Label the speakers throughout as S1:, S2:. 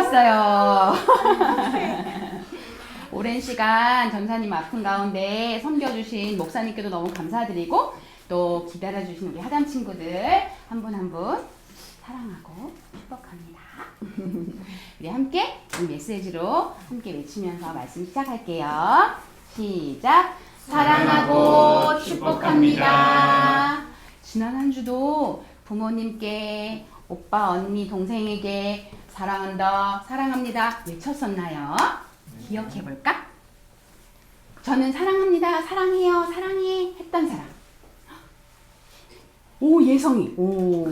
S1: 왔어요. 오랜 시간 전사님 아픈 가운데 섬겨주신 목사님께도 너무 감사드리고 또 기다려주신 우리 하담 친구들 한 분 한 분 사랑하고 축복합니다. 우리 함께 이 메시지로 함께 외치면서 말씀 시작할게요. 시작! 사랑하고 축복합니다. 지난 한 주도 부모님께 오빠, 언니, 동생에게 사랑한다, 사랑합니다 외쳤었나요? 기억해볼까? 저는 사랑합니다, 사랑해요, 사랑해 했던 사람. 오, 예성이. 오,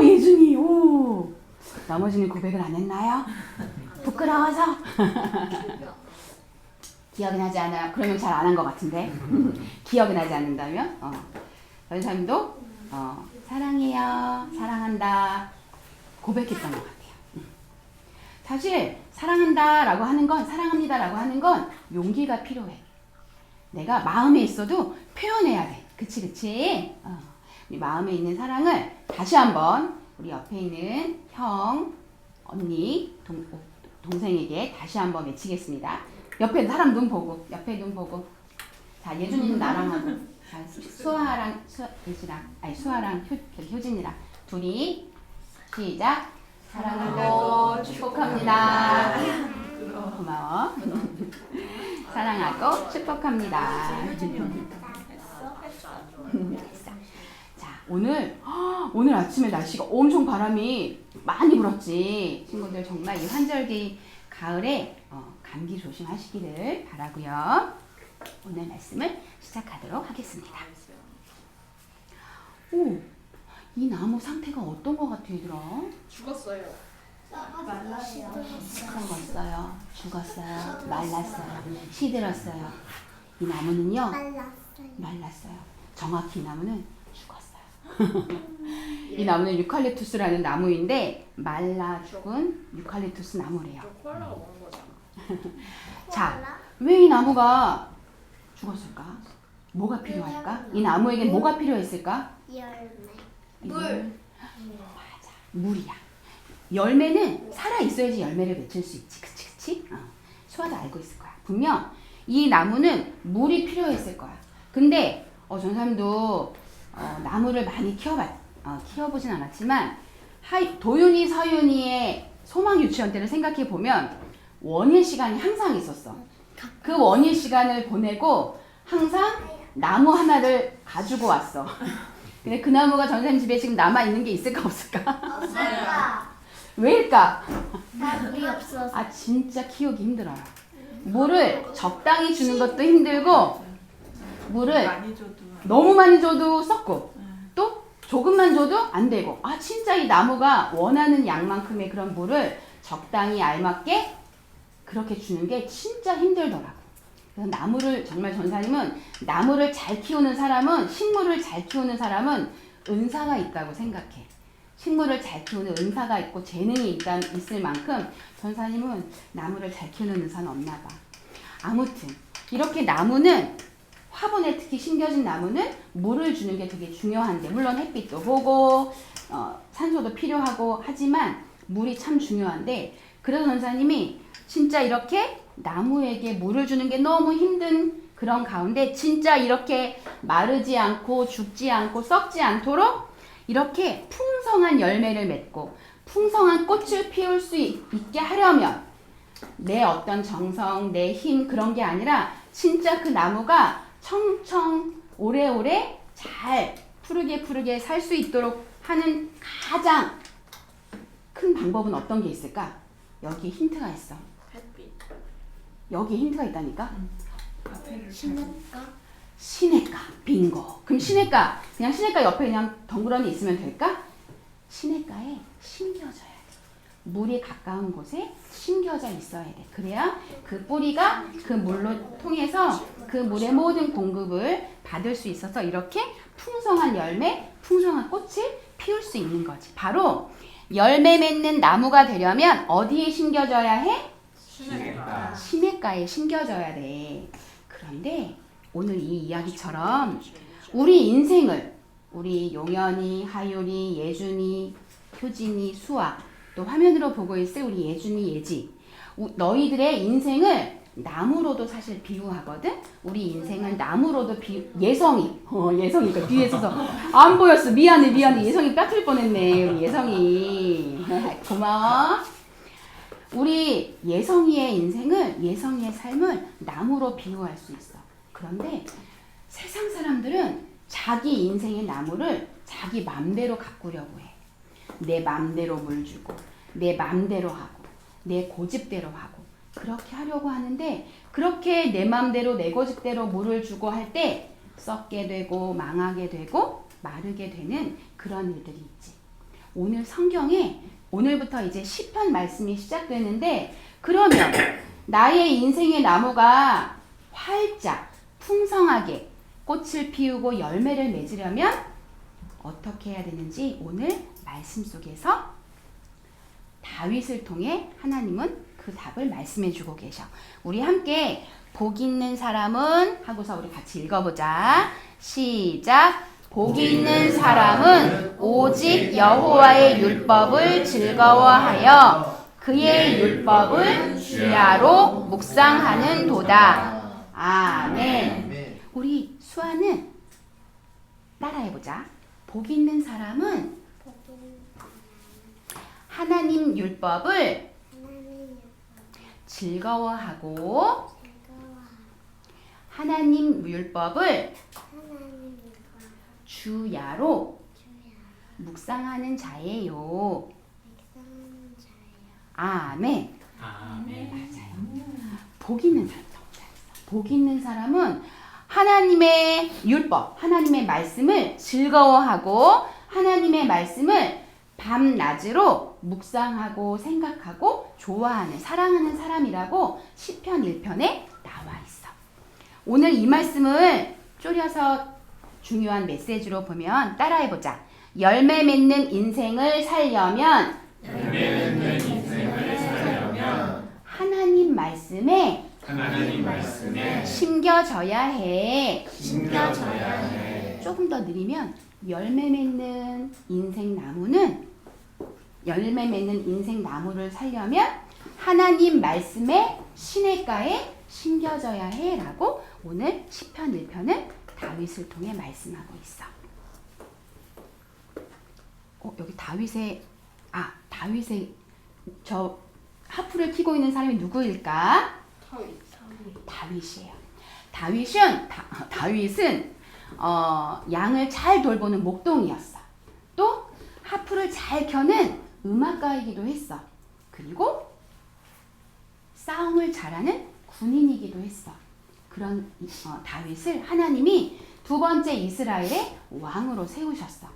S1: 예준이. 오. 나머지는 고백을 안 했나요? 부끄러워서? 기억이 나지 않아요. 그러면 잘 안 한 것 같은데. 기억이 나지 않는다면? 다른 사람도 사랑해요, 사랑한다 고백했던 것 같아요. 사실 사랑한다라고 하는 건, 사랑합니다라고 하는 건 용기가 필요해. 내가 마음에 있어도 표현해야 돼. 그치? 우리 마음에 있는 사랑을 다시 한번 우리 옆에 있는 형, 언니, 동생에게 다시 한번 외치겠습니다. 옆에 사람 눈 보고, 옆에 눈 보고. 자, 예준이는 나랑 하고, 수아랑 효진이랑 둘이 시작. 사랑하고 축복합니다. 고마워. 사랑하고 축복합니다. 자, 오늘 아침에 날씨가 엄청 바람이 많이 불었지. 친구들 정말 이 환절기 가을에 감기 조심하시기를 바라고요. 오늘 말씀을 시작하도록 하겠습니다. 오, 이 나무 상태가 어떤 것 같아, 얘들아?
S2: 죽었어요.
S1: 썩었어요, 죽었어요, 말랐어요, 시들었어요. 이 나무는요, 말랐어요. 정확히 이 나무는 죽었어요. 이 나무는 유칼립투스라는 나무인데 말라 죽은 유칼립투스 나무래요.
S2: 코알라가 먹는 거잖아.
S1: 자, 왜 이 나무가 죽었을까? 뭐가 필요할까? 이 나무에겐 뭐가 필요했을까?
S3: 물.
S1: 맞아, 물이야. 열매는 살아있어야지 열매를 맺을 수 있지. 그치? 수아도 알고 있을 거야. 분명 이 나무는 물이 필요했을 거야. 근데 전사님도 나무를 많이 키워보진 않았지만 도윤이, 서윤이의 소망 유치원 때를 생각해 보면 원예 시간이 항상 있었어. 그 원예 시간을 보내고 항상 나무 하나를 가지고 왔어. 근데 그 나무가 전사님 집에 지금 남아 있는 게 있을까 없을까?
S3: 없어요.
S1: 왜일까?
S3: 물이 없어서.
S1: 진짜 키우기 힘들어요. 물을 적당히 주는 것도 힘들고 물을 너무 많이 줘도 썩고 또 조금만 줘도 안 되고 진짜 이 나무가 원하는 양만큼의 그런 물을 적당히 알맞게 그렇게 주는 게 진짜 힘들더라고. 그래서 나무를 정말 전사님은 나무를 잘 키우는 사람은, 식물을 잘 키우는 사람은 은사가 있다고 생각해. 식물을 잘 키우는 은사가 있고 재능이 있을 만큼 전사님은 나무를 잘 키우는 은사는 없나 봐. 아무튼 이렇게 나무는, 화분에 특히 심겨진 나무는 물을 주는 게 되게 중요한데, 물론 햇빛도 보고 산소도 필요하고 하지만 물이 참 중요한데, 그래서 전사님이 진짜 이렇게 나무에게 물을 주는 게 너무 힘든 그런 가운데 진짜 이렇게 마르지 않고 죽지 않고 썩지 않도록 이렇게 풍성한 열매를 맺고 풍성한 꽃을 피울 수 있게 하려면 내 어떤 정성, 내 힘 그런 게 아니라 진짜 그 나무가 청청 오래오래 잘 푸르게 살 수 있도록 하는 가장 큰 방법은 어떤 게 있을까? 여기 힌트가 있어.
S2: 햇빛.
S1: 여기 힌트가 있다니까?
S3: 신을까?
S1: 빙고. 그럼 시냇가, 그냥 시냇가 옆에 그냥 덩그러니 있으면 될까? 시냇가에 심겨져야 돼. 물이 가까운 곳에 심겨져 있어야 돼. 그래야 그 뿌리가 그 물로 통해서 그 물의 모든 공급을 받을 수 있어서 이렇게 풍성한 열매, 풍성한 꽃을 피울 수 있는 거지. 바로 열매 맺는 나무가 되려면 어디에 심겨져야 해? 시냇가에 심겨져야 돼. 그런데 오늘 이 이야기처럼 우리 인생을, 우리 용연이, 하율이, 예준이, 효진이, 수아, 또 또 화면으로 보고 있을 우리 예준이, 예지. 너희들의 인생을 나무로도 사실 비유하거든. 우리 인생은 나무로도 예성이. 예성이가 뒤에 있어서 안 보였어. 미안해. 예성이 까칠 뻔했네. 우리 예성이. 고마워. 우리 예성이의 인생을, 예성이의 삶을 나무로 비유할 수 있어. 그런데 세상 사람들은 자기 인생의 나무를 자기 맘대로 가꾸려고 해. 내 맘대로 물 주고, 내 맘대로 하고, 내 고집대로 하고, 그렇게 하려고 하는데, 그렇게 내 맘대로 내 고집대로 물을 주고 할 때 썩게 되고 망하게 되고 마르게 되는 그런 일들이 있지. 오늘 성경에 오늘부터 이제 시편 말씀이 시작되는데, 그러면 나의 인생의 나무가 활짝 풍성하게 꽃을 피우고 열매를 맺으려면 어떻게 해야 되는지 오늘 말씀 속에서 다윗을 통해 하나님은 그 답을 말씀해 주고 계셔. 우리 함께 복 있는 사람은 하고서 우리 같이 읽어보자. 시작. 복 있는 사람은 오직 여호와의 율법을 즐거워하여 그의 율법을 주야로 묵상하는 도다. 아멘. 우리 수아는 따라해보자. 복 있는 사람은 하나님 율법을 즐거워하고 하나님 율법을 주야로 묵상하는 자예요. 아멘. 맞아요. 복 있는 사람. 복 있는 사람은 하나님의 율법, 하나님의 말씀을 즐거워하고 하나님의 말씀을 밤낮으로 묵상하고 생각하고 좋아하는, 사랑하는 사람이라고 시편 1편에 나와 있어. 오늘 이 말씀을 줄여서 중요한 메시지로 보면 따라해보자. 열매 맺는 인생을 살려면 하나님 말씀에 심겨져야 해. 조금 더 느리면 열매 맺는 인생 나무를 살려면 하나님 말씀에 시냇가에 심겨져야 해 라고 오늘 시편 1편은 다윗을 통해 말씀하고 있어. 여기 다윗의 저 하프를 켜고 있는 사람이 누구일까? 다윗이에요. 다윗은 양을 잘 돌보는 목동이었어. 또 하프를 잘 켜는 음악가이기도 했어. 그리고 싸움을 잘하는 군인이기도 했어. 그런 다윗을 하나님이 두 번째 이스라엘의 왕으로 세우셨어.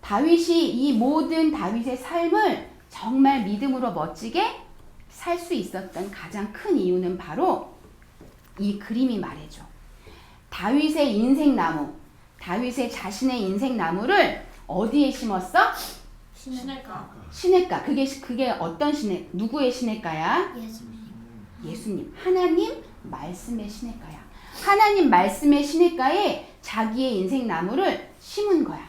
S1: 다윗이 이 모든 다윗의 삶을 정말 믿음으로 멋지게 살 수 있었던 가장 큰 이유는 바로 이 그림이 말해줘. 다윗의 인생나무, 다윗의 자신의 인생나무를 어디에 심었어? 시냇가. 그게 어떤 누구의 시냇가야? 예수님. 하나님 말씀의 시냇가야. 하나님 말씀의 시냇가에 자기의 인생나무를 심은 거야.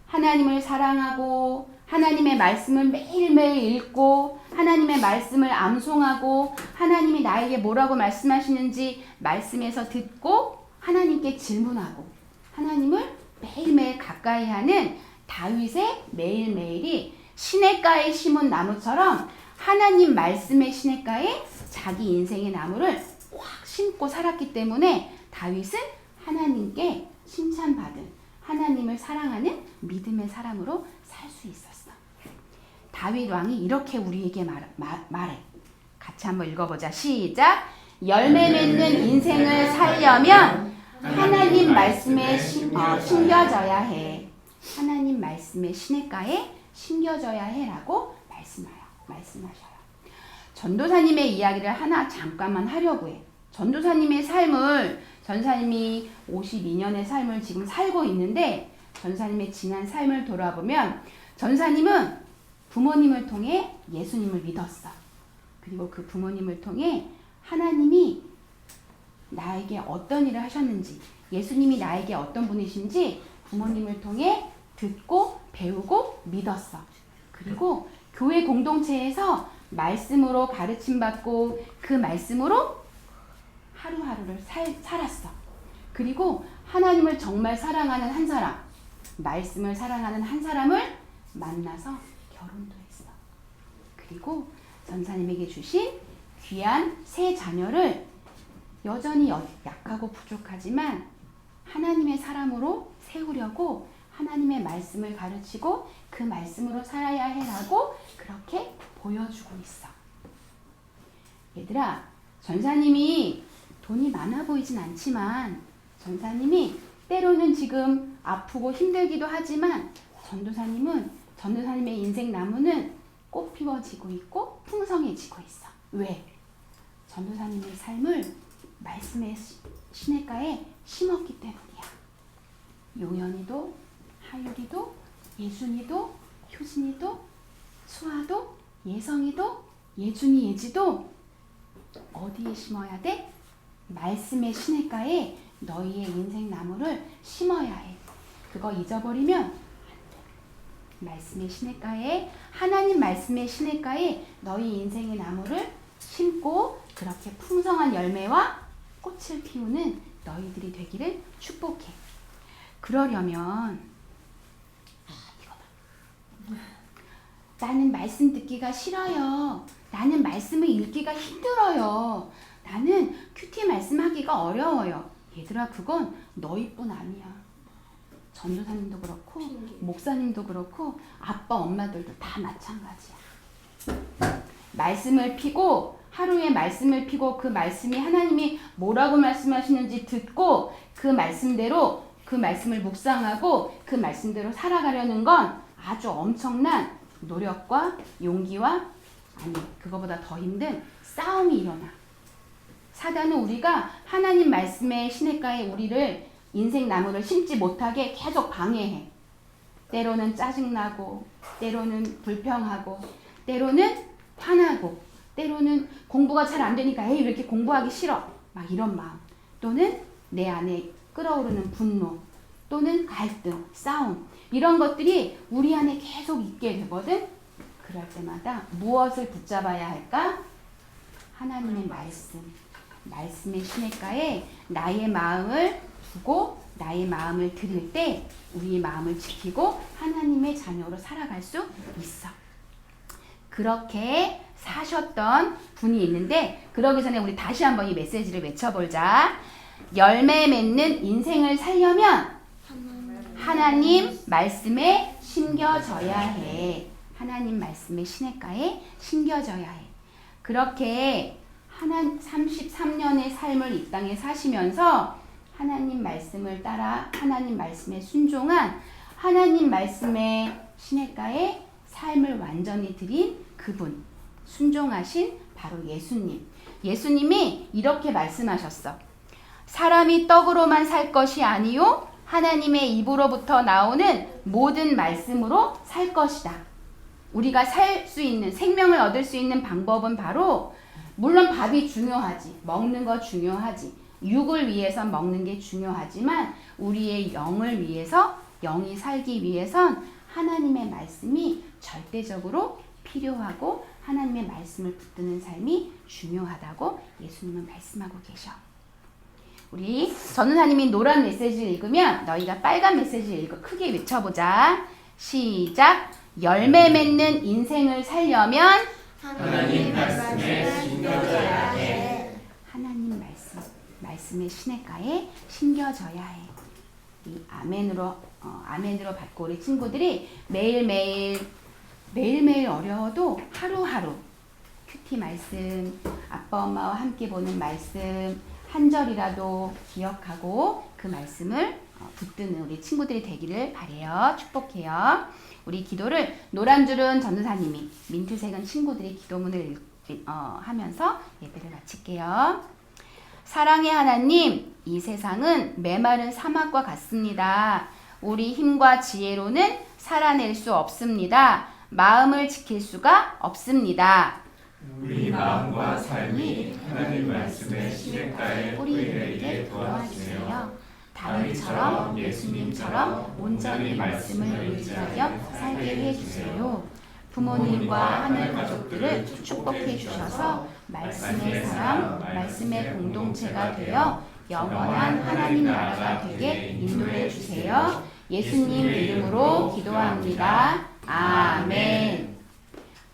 S1: 하나님을 사랑하고 하나님의 말씀을 매일매일 읽고 하나님의 말씀을 암송하고 하나님이 나에게 뭐라고 말씀하시는지 말씀에서 듣고 하나님께 질문하고 하나님을 매일매일 가까이 하는 다윗의 매일매일이 시냇가에 심은 나무처럼 하나님 말씀의 시냇가에 자기 인생의 나무를 확 심고 살았기 때문에 다윗은 하나님께 칭찬받은 하나님을 사랑하는 믿음의 사람으로 살 수 있었어. 다윗 왕이 이렇게 우리에게 말해. 같이 한번 읽어보자. 시작. 열매 맺는 인생을 살려면 하나님 말씀에 심겨져야 해. 하나님 말씀의 시냇가에 심겨져야 해라고 말씀하셔요. 전도사님의 이야기를 하나 잠깐만 하려고 해. 전도사님의 삶을 전사님이 52년의 삶을 지금 살고 있는데 전사님의 지난 삶을 돌아보면 전사님은 부모님을 통해 예수님을 믿었어. 그리고 그 부모님을 통해 하나님이 나에게 어떤 일을 하셨는지, 예수님이 나에게 어떤 분이신지 부모님을 통해 듣고 배우고 믿었어. 그리고 교회 공동체에서 말씀으로 가르침받고 그 말씀으로 하루하루를 살았어. 그리고 하나님을 정말 사랑하는 한 사람, 말씀을 사랑하는 한 사람을 만나서 결혼도 했어. 그리고 전사님에게 주신 귀한 세 자녀를 여전히 약하고 부족하지만 하나님의 사람으로 세우려고 하나님의 말씀을 가르치고 그 말씀으로 살아야 해라고 그렇게 보여주고 있어. 얘들아, 전사님이 돈이 많아 보이진 않지만 전사님이 때로는 지금 아프고 힘들기도 하지만 전도사님의 인생 나무는 꽃 피워지고 있고 풍성해지고 있어. 왜? 전도사님의 삶을 말씀의 시냇가에 심었기 때문이야. 요연이도, 하율이도, 예순이도, 효진이도, 수아도, 예성이도, 예준이, 예지도 어디에 심어야 돼? 말씀의 시냇가에 너희의 인생 나무를 심어야 해. 그거 잊어버리면 안 돼. 말씀의 시냇가에, 하나님 말씀의 시냇가에 너희 인생의 나무를 심고 그렇게 풍성한 열매와 꽃을 피우는 너희들이 되기를 축복해. 그러려면 나는 말씀 듣기가 싫어요. 나는 말씀을 읽기가 힘들어요. 나는 큐티 말씀하기가 어려워요. 얘들아, 그건 너희뿐 아니야. 전도사님도 그렇고 목사님도 그렇고 아빠 엄마들도 다 마찬가지야. 말씀을 피고 하루에 말씀을 피고 그 말씀이 하나님이 뭐라고 말씀하시는지 듣고 그 말씀대로 그 말씀을 묵상하고 그 말씀대로 살아가려는 건 아주 엄청난 노력과 용기와 그거보다 더 힘든 싸움이 일어나. 사단은 우리가 하나님 말씀의 시냇가에 우리를 인생 나무를 심지 못하게 계속 방해해. 때로는 짜증나고 때로는 불평하고 때로는 화나고 때로는 공부가 잘 안 되니까 에이 왜 이렇게 공부하기 싫어 막 이런 마음, 또는 내 안에 끓어오르는 분노, 또는 갈등, 싸움, 이런 것들이 우리 안에 계속 있게 되거든. 그럴 때마다 무엇을 붙잡아야 할까? 하나님의 말씀의 시냇가에 나의 마음을 두고 나의 마음을 드릴 때 우리의 마음을 지키고 하나님의 자녀로 살아갈 수 있어. 그렇게 사셨던 분이 있는데, 그러기 전에 우리 다시 한번 이 메시지를 외쳐보자. 열매 맺는 인생을 살려면 하나님 말씀에 심겨져야 해. 하나님 말씀의 시냇가에 심겨져야 해. 그렇게 33년의 삶을 이 땅에 사시면서 하나님 말씀을 따라 하나님 말씀에 순종한, 하나님 말씀의 시냇가에 삶을 완전히 드린 그분, 순종하신 바로 예수님. 예수님이 이렇게 말씀하셨어. 사람이 떡으로만 살 것이 아니요 하나님의 입으로부터 나오는 모든 말씀으로 살 것이다. 우리가 살 수 있는, 생명을 얻을 수 있는 방법은 바로, 물론 밥이 중요하지, 먹는 거 중요하지, 육을 위해서 먹는 게 중요하지만 우리의 영을 위해서, 영이 살기 위해선 하나님의 말씀이 절대적으로 필요하고 하나님의 말씀을 붙드는 삶이 중요하다고 예수님은 말씀하고 계셔. 우리 전도사님이 노란 메시지를 읽으면 너희가 빨간 메시지를 읽어 크게 외쳐보자. 시작. 열매 맺는 인생을 살려면
S4: 하나님 말씀에 심겨져야 해.
S1: 하나님 말씀의 시냇가에 심겨져야 해. 이 아멘으로 받고 우리 친구들이 매일매일 어려워도 하루하루 큐티 말씀, 아빠 엄마와 함께 보는 말씀 한 절이라도 기억하고 그 말씀을 붙드는 우리 친구들이 되기를 바래요. 축복해요. 우리 기도를 노란 줄은 전도사님이, 민트색은 친구들이 기도문을 하면서 예배를 마칠게요. 사랑의 하나님, 이 세상은 메마른 사막과 같습니다. 우리 힘과 지혜로는 살아낼 수 없습니다. 마음을 지킬 수가 없습니다.
S4: 우리 마음과 삶이 하나님 말씀의 시냇가에 뿌리내리게 도와주세요.
S1: 다윗처럼 예수님처럼 온전히 말씀을 의지하여 살게 해주세요. 부모님과 하늘 가족들을 축복해 주셔서 말씀의 사람, 말씀의 공동체가 되어 영원한 하나님 나라가 되게 인도해 주세요. 예수님 이름으로 기도합니다. 아멘.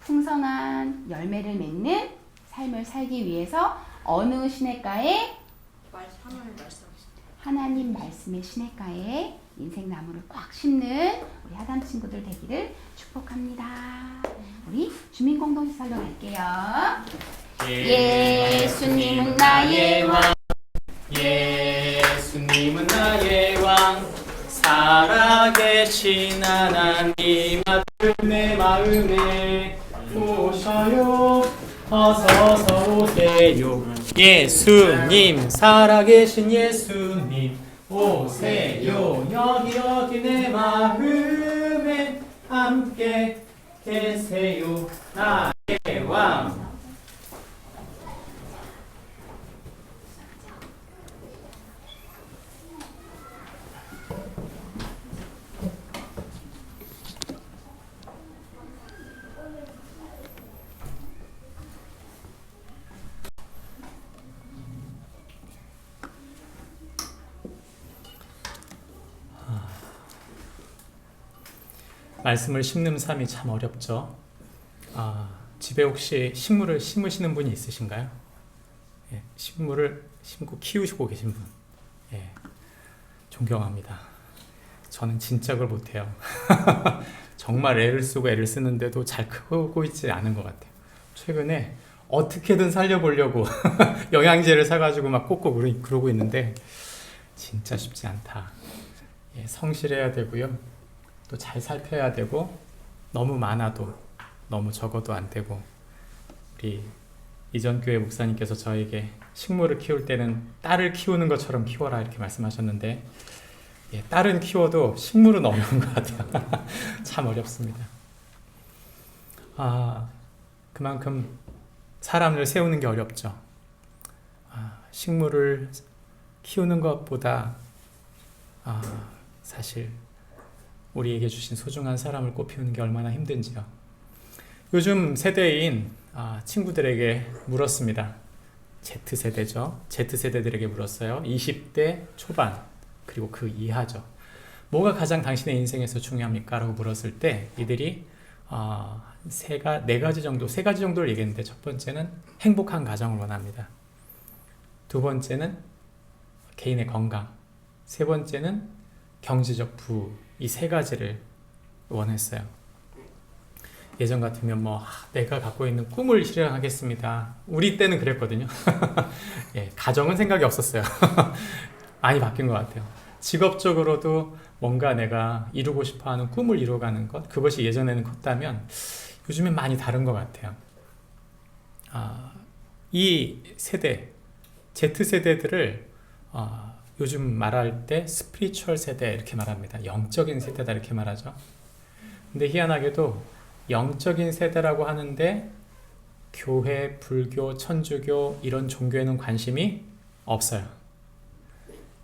S1: 풍성한 열매를 맺는 삶을 살기 위해서 어느 시냇가에?
S2: 하나님 말씀.
S1: 하나님 말씀의 시냇가에 인생나무를 꽉 심는 우리 하담 친구들 되기를 축복합니다. 우리 주민공동체살로 갈게요. 예수님은 나의 왕,
S5: 예수님은 나의 왕, 살아계신 하나님 아들 내 마음에 오셔요, 어서서 오세요. 예수님, 살아계신 예수님 오세요. 여기 내 마음에 함께 계세요. 나의 왕. 말씀을 심는 삶이 참 어렵죠. 집에 혹시 식물을 심으시는 분이 있으신가요? 예, 식물을 심고 키우시고 계신 분, 예, 존경합니다. 저는 진짜 그걸 못해요. 정말 애를 쓰고 애를 쓰는데도 잘 크고 있지 않은 것 같아요. 최근에 어떻게든 살려보려고 영양제를 사가지고 막 꽂고 그러고 있는데 진짜 쉽지 않다. 예, 성실해야 되고요. 또 잘 살펴야 되고, 너무 많아도 너무 적어도 안 되고, 우리 이전 교회 목사님께서 저에게 식물을 키울 때는 딸을 키우는 것처럼 키워라 이렇게 말씀하셨는데, 예, 딸은 키워도 식물은 어려운 것 같아요. 참 어렵습니다. 그만큼 사람을 세우는 게 어렵죠. 식물을 키우는 것보다 사실 우리에게 주신 소중한 사람을 꽃피우는 게 얼마나 힘든지요. 요즘 세대인 친구들에게 물었습니다. Z세대죠. Z세대들에게 물었어요. 20대 초반 그리고 그 이하죠. 뭐가 가장 당신의 인생에서 중요합니까? 라고 물었을 때 이들이 세 가지 정도를 얘기했는데, 첫 번째는 행복한 가정을 원합니다. 두 번째는 개인의 건강, 세 번째는 경제적 부흥, 이 세 가지를 원했어요. 예전 같으면 내가 갖고 있는 꿈을 실현하겠습니다. 우리 때는 그랬거든요. 예, 가정은 생각이 없었어요. 많이 바뀐 것 같아요. 직업적으로도 뭔가 내가 이루고 싶어하는 꿈을 이루어가는 것, 그것이 예전에는 컸다면 요즘엔 많이 다른 것 같아요. 이 세대, Z세대들을 요즘 말할 때 스피리추얼 세대 이렇게 말합니다. 영적인 세대다 이렇게 말하죠. 근데 희한하게도 영적인 세대라고 하는데 교회, 불교, 천주교 이런 종교에는 관심이 없어요.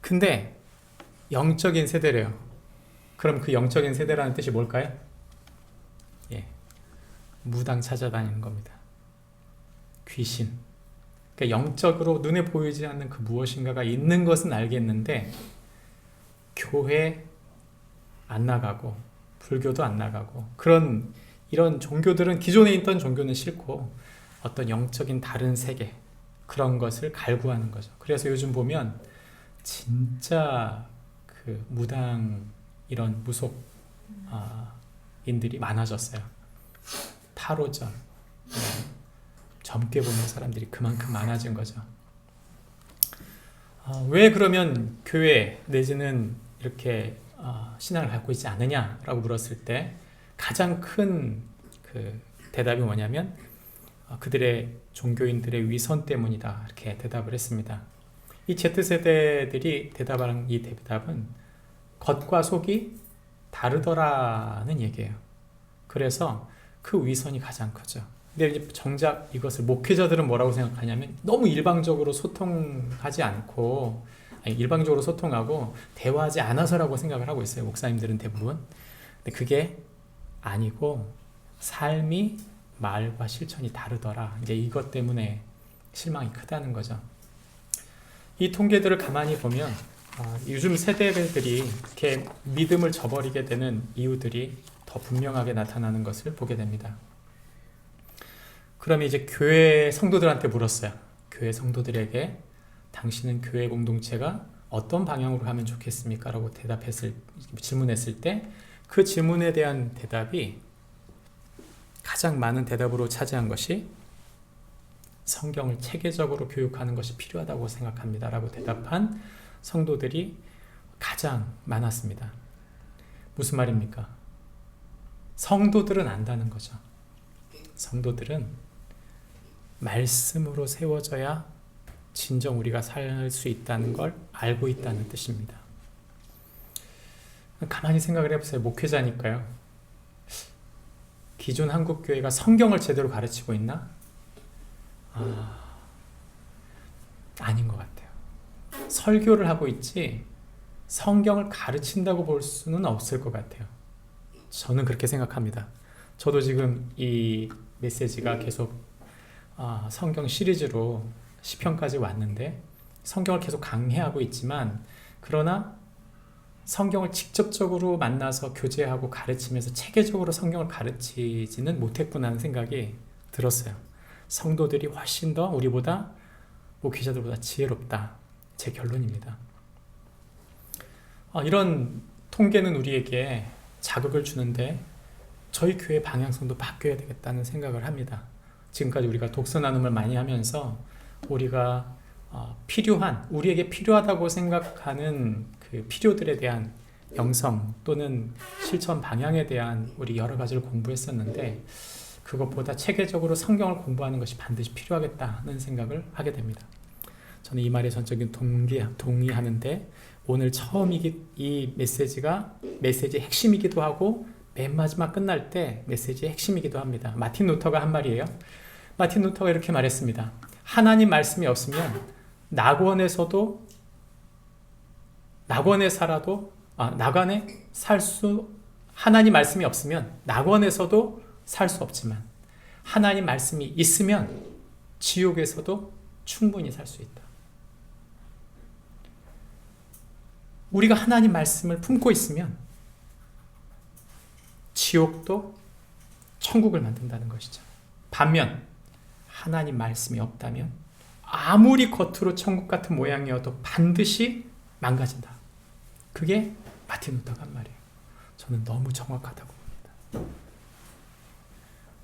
S5: 근데 영적인 세대래요. 그럼 그 영적인 세대라는 뜻이 뭘까요? 예, 무당 찾아다니는 겁니다. 귀신. 그러니까 영적으로 눈에 보이지 않는 그 무엇인가가 있는 것은 알겠는데 교회 안 나가고 불교도 안 나가고 이런 종교들은, 기존에 있던 종교는 싫고 어떤 영적인 다른 세계, 그런 것을 갈구하는 거죠. 그래서 요즘 보면 진짜 그 무당 이런 무속 인들이 많아졌어요. 타로점, 젊게 보는 사람들이 그만큼 많아진 거죠. 왜 그러면 교회 내지는 이렇게 신앙을 갖고 있지 않느냐라고 물었을 때 가장 큰 그 대답이 뭐냐면 그들의 종교인들의 위선 때문이다 이렇게 대답을 했습니다. 이 Z세대들이 대답하는 이 대답은 겉과 속이 다르더라는 얘기예요. 그래서 그 위선이 가장 크죠. 근데 이제 정작 이것을 목회자들은 뭐라고 생각하냐면 너무 일방적으로 소통하지 않고, 일방적으로 소통하고 대화하지 않아서라고 생각을 하고 있어요. 목사님들은 대부분. 근데 그게 아니고 삶이 말과 실천이 다르더라. 이제 이것 때문에 실망이 크다는 거죠. 이 통계들을 가만히 보면 요즘 세대들이 이렇게 믿음을 저버리게 되는 이유들이 더 분명하게 나타나는 것을 보게 됩니다. 그러면 이제 교회 성도들한테 물었어요. 교회 성도들에게 당신은 교회 공동체가 어떤 방향으로 가면 좋겠습니까? 라고 질문했을 때 그 질문에 대한 대답이 가장 많은 대답으로 차지한 것이 성경을 체계적으로 교육하는 것이 필요하다고 생각합니다. 라고 대답한 성도들이 가장 많았습니다. 무슨 말입니까? 성도들은 안다는 거죠. 성도들은 말씀으로 세워져야 진정 우리가 살 수 있다는 걸 알고 있다는 뜻입니다. 가만히 생각을 해보세요. 목회자니까요. 기존 한국교회가 성경을 제대로 가르치고 있나? 아닌 것 같아요. 설교를 하고 있지 성경을 가르친다고 볼 수는 없을 것 같아요. 저는 그렇게 생각합니다. 저도 지금 이 메시지가 계속 성경 시리즈로 시편까지 왔는데 성경을 계속 강해하고 있지만 그러나 성경을 직접적으로 만나서 교제하고 가르치면서 체계적으로 성경을 가르치지는 못했구나 하는 생각이 들었어요. 성도들이 훨씬 더 우리보다 목회자들보다 지혜롭다. 제 결론입니다. 이런 통계는 우리에게 자극을 주는데 저희 교회 방향성도 바뀌어야 되겠다는 생각을 합니다. 지금까지 우리가 독서 나눔을 많이 하면서 우리가 우리에게 필요하다고 생각하는 그 필요들에 대한 영성 또는 실천 방향에 대한 우리 여러 가지를 공부했었는데 그것보다 체계적으로 성경을 공부하는 것이 반드시 필요하겠다는 생각을 하게 됩니다. 저는 이 말에 전적인 동의하는데 오늘 처음 이 메시지가 메시지의 핵심이기도 하고 맨 마지막 끝날 때 메시지의 핵심이기도 합니다. 마틴 루터가 한 말이에요. 마틴 루터가 이렇게 말했습니다. 하나님 말씀이 없으면 낙원에 하나님 말씀이 없으면 낙원에서도 살 수 없지만 하나님 말씀이 있으면 지옥에서도 충분히 살 수 있다. 우리가 하나님 말씀을 품고 있으면 지옥도 천국을 만든다는 것이죠. 반면 하나님 말씀이 없다면 아무리 겉으로 천국 같은 모양이어도 반드시 망가진다. 그게 마틴 루터가 한 말이에요. 저는 너무 정확하다고 봅니다.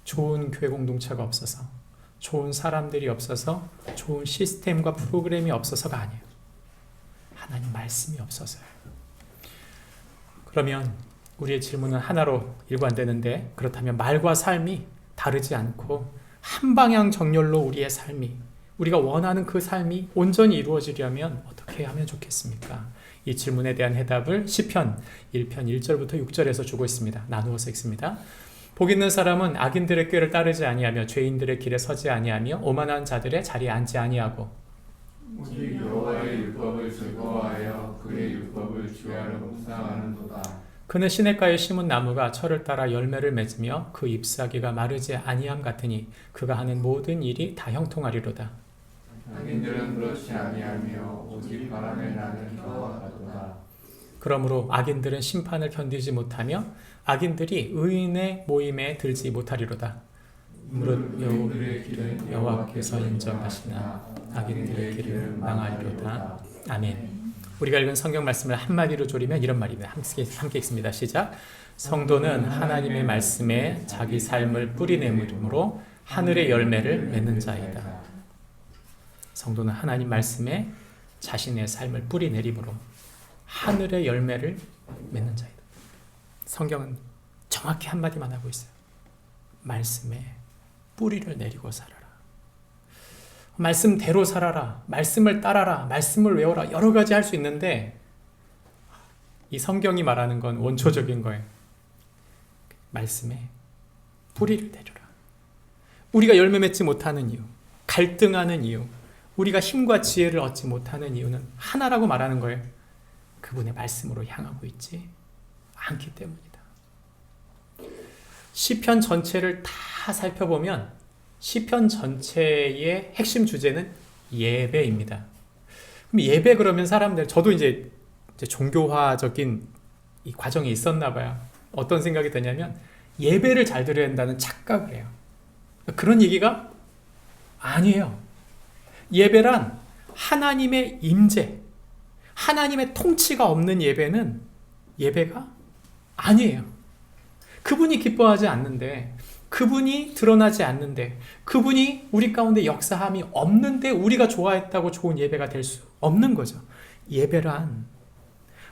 S5: 좋은 교회 공동체가 없어서, 좋은 사람들이 없어서, 좋은 시스템과 프로그램이 없어서가 아니에요. 하나님 말씀이 없어서요. 그러면 우리의 질문은 하나로 일관되는데 그렇다면 말과 삶이 다르지 않고 한 방향 정렬로 우리의 삶이 우리가 원하는 그 삶이 온전히 이루어지려면 어떻게 하면 좋겠습니까? 이 질문에 대한 해답을 시편 1편 1절부터 6절에서 주고 있습니다. 나누어서 읽습니다. 복 있는 사람은 악인들의 꾀를 따르지 아니하며 죄인들의 길에 서지 아니하며 오만한 자들의 자리에 앉지 아니하고
S4: 오직 여호와의 율법을 즐거워하여 그의 율법을 주야로 묵상하는도다.
S5: 그는 시냇가에 심은 나무가 철을 따라 열매를 맺으며 그 잎사귀가 마르지 아니함 같으니 그가 하는 모든 일이 다 형통하리로다.
S4: 악인들은 그렇지 아니하며 오직 바람에 나는 겨와 같도다.
S5: 그러므로 악인들은 심판을 견디지 못하며 악인들이 의인의 모임에 들지 못하리로다. 무릇
S4: 의인들의 길은
S5: 여호와께서 인정하시나 악인들의 길은 망하리로다. 아멘. 우리가 읽은 성경 말씀을 한마디로 조리면 이런 말입니다. 함께 읽습니다. 시작. 성도는 하나님의 말씀에 자기 삶을 뿌리내므로 하늘의 열매를 맺는 자이다. 성도는 하나님 말씀에 자신의 삶을 뿌리내림으로 하늘의 열매를 맺는 자이다. 성경은 정확히 한마디만 하고 있어요. 말씀에 뿌리를 내리고 살아라. 말씀대로 살아라. 말씀을 따라라. 말씀을 외워라. 여러 가지 할 수 있는데 이 성경이 말하는 건 원초적인 거예요. 말씀에 뿌리를 내려라. 우리가 열매 맺지 못하는 이유, 갈등하는 이유, 우리가 힘과 지혜를 얻지 못하는 이유는 하나라고 말하는 거예요. 그분의 말씀으로 향하고 있지 않기 때문이다. 시편 전체를 다 살펴보면 시편 전체의 핵심 주제는 예배입니다. 그럼 예배 그러면 사람들, 저도 이제 종교화적인 이 과정이 있었나 봐요. 어떤 생각이 드냐면 예배를 잘 드려야 한다는 착각을 해요. 그런 얘기가 아니에요. 예배란 하나님의 임재, 하나님의 통치가 없는 예배는 예배가 아니에요. 그분이 기뻐하지 않는데, 그분이 드러나지 않는데, 그분이 우리 가운데 역사함이 없는데 우리가 좋아했다고 좋은 예배가 될 수 없는 거죠. 예배란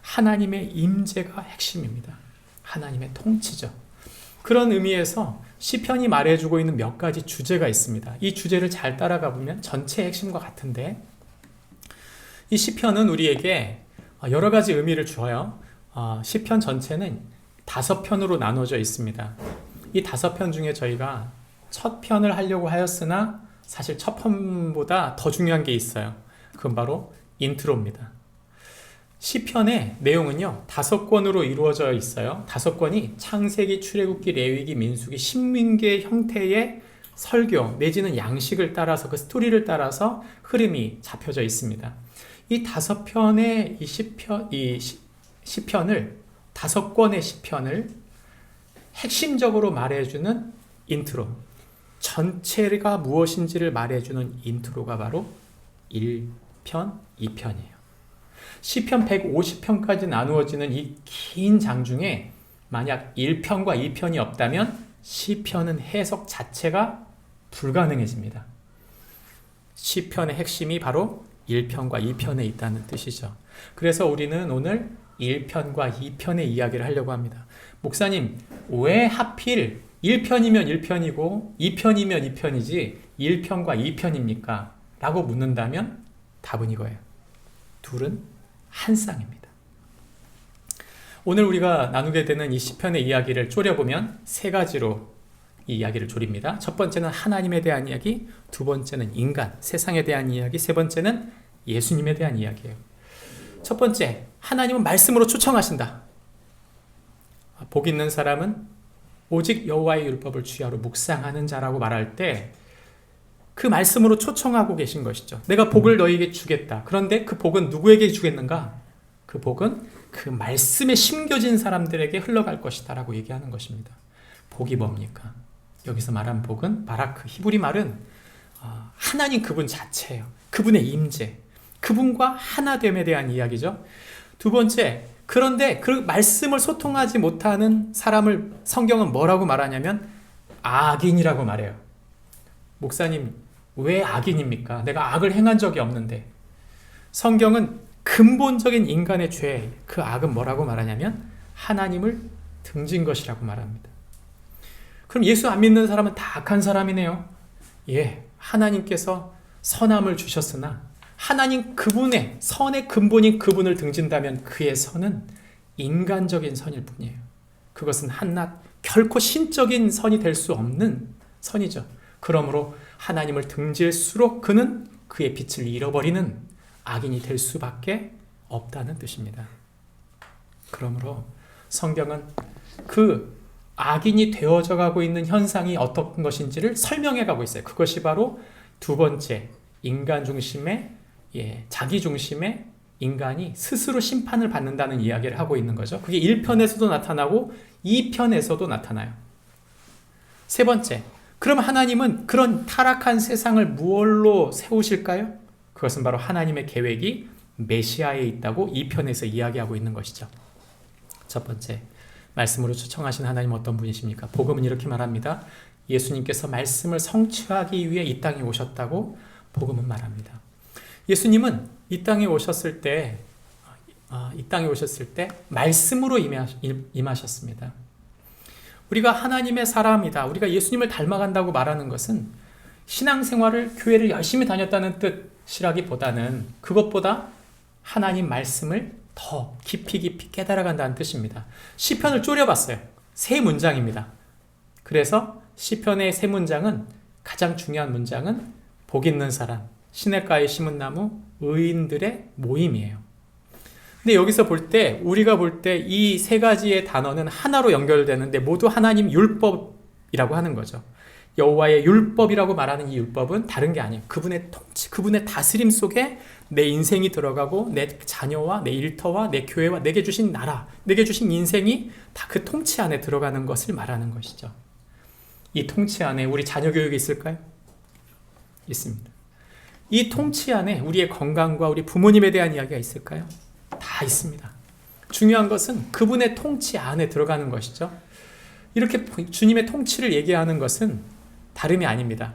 S5: 하나님의 임재가 핵심입니다. 하나님의 통치죠. 그런 의미에서 시편이 말해주고 있는 몇 가지 주제가 있습니다. 이 주제를 잘 따라가 보면 전체 핵심과 같은데, 이 시편은 우리에게 여러 가지 의미를 주어요. 시편 전체는 5편으로 나눠져 있습니다. 이 5편 중에 저희가 첫 편을 하려고 하였으나 사실 첫 편보다 더 중요한 게 있어요. 그건 바로 인트로입니다. 시편의 내용은요 5권으로 이루어져 있어요. 5권이 창세기, 출애굽기, 레위기, 민수기, 신명기의 형태의 설교 내지는 양식을 따라서, 그 스토리를 따라서 흐름이 잡혀져 있습니다. 이 5편의 시편을 5권의 시편을 핵심적으로 말해주는 인트로, 전체가 무엇인지를 말해주는 인트로가 바로 1편, 2편이에요. 시편 150편까지 나누어지는 이 긴 장 중에 만약 1편과 2편이 없다면 시편은 해석 자체가 불가능해집니다. 시편의 핵심이 바로 1편과 2편에 있다는 뜻이죠. 그래서 우리는 오늘 1편과 2편의 이야기를 하려고 합니다. 목사님, 왜 하필 1편이면 1편이고 2편이면 2편이지 1편과 2편입니까? 라고 묻는다면 답은 이거예요. 둘은 한 쌍입니다. 오늘 우리가 나누게 되는 이 시편의 이야기를 쪼려보면 3가지로 이 이야기를 조립니다. 첫 번째는 하나님에 대한 이야기, 두 번째는 인간, 세상에 대한 이야기, 세 번째는 예수님에 대한 이야기예요. 첫 번째, 하나님은 말씀으로 초청하신다. 복 있는 사람은 오직 여호와의 율법을 주야로 묵상하는 자라고 말할 때 그 말씀으로 초청하고 계신 것이죠. 내가 복을 너희에게 주겠다. 그런데 그 복은 누구에게 주겠는가? 그 복은 그 말씀에 심겨진 사람들에게 흘러갈 것이다 라고 얘기하는 것입니다. 복이 뭡니까? 여기서 말한 복은 바라크, 히브리 말은 하나님 그분 자체예요. 그분의 임재, 그분과 하나됨에 대한 이야기죠. 두 번째, 그런데 그 말씀을 소통하지 못하는 사람을 성경은 뭐라고 말하냐면 악인이라고 말해요. 목사님, 왜 악인입니까? 내가 악을 행한 적이 없는데. 성경은 근본적인 인간의 죄, 그 악은 뭐라고 말하냐면 하나님을 등진 것이라고 말합니다. 그럼 예수 안 믿는 사람은 다 악한 사람이네요. 예, 하나님께서 선함을 주셨으나 하나님 그분의 선의 근본인 그분을 등진다면 그의 선은 인간적인 선일 뿐이에요. 그것은 한낱 결코 신적인 선이 될 수 없는 선이죠. 그러므로 하나님을 등질수록 그는 그의 빛을 잃어버리는 악인이 될 수밖에 없다는 뜻입니다. 그러므로 성경은 그 악인이 되어져 가고 있는 현상이 어떤 것인지를 설명해 가고 있어요. 그것이 바로 두 번째, 인간 중심의, 자기 중심의 인간이 스스로 심판을 받는다는 이야기를 하고 있는 거죠. 그게 1편에서도 나타나고 2편에서도 나타나요. 세 번째, 그럼 하나님은 그런 타락한 세상을 무엇로 세우실까요? 그것은 바로 하나님의 계획이 메시아에 있다고 2편에서 이야기하고 있는 것이죠. 첫 번째, 말씀으로 초청하신 하나님 어떤 분이십니까? 복음은 이렇게 말합니다. 예수님께서 말씀을 성취하기 위해 이 땅에 오셨다고 복음은 말합니다. 예수님은 이 땅에 오셨을 때 말씀으로 임하셨습니다. 우리가 하나님의 사람이다, 우리가 예수님을 닮아간다고 말하는 것은 신앙생활을, 교회를 열심히 다녔다는 뜻이라기보다는 그것보다 하나님 말씀을 더 깊이 깨달아간다는 뜻입니다. 시편을 쪼려봤어요. 3문장입니다. 그래서 시편의 3문장은, 가장 중요한 문장은 복 있는 사람, 시냇가에 심은 나무, 의인들의 모임이에요. 근데 여기서 볼 때 우리가 볼 때 이 세 가지의 단어는 하나로 연결되는데 모두 하나님 율법이라고 하는 거죠. 여호와의 율법이라고 말하는 이 율법은 다른 게 아니에요. 그분의 통치, 그분의 다스림 속에 내 인생이 들어가고 내 자녀와 내 일터와 내 교회와 내게 주신 나라, 내게 주신 인생이 다 그 통치 안에 들어가는 것을 말하는 것이죠. 이 통치 안에 우리 자녀 교육이 있을까요? 있습니다. 이 통치 안에 우리의 건강과 우리 부모님에 대한 이야기가 있을까요? 다 있습니다. 중요한 것은 그분의 통치 안에 들어가는 것이죠. 이렇게 주님의 통치를 얘기하는 것은 다름이 아닙니다.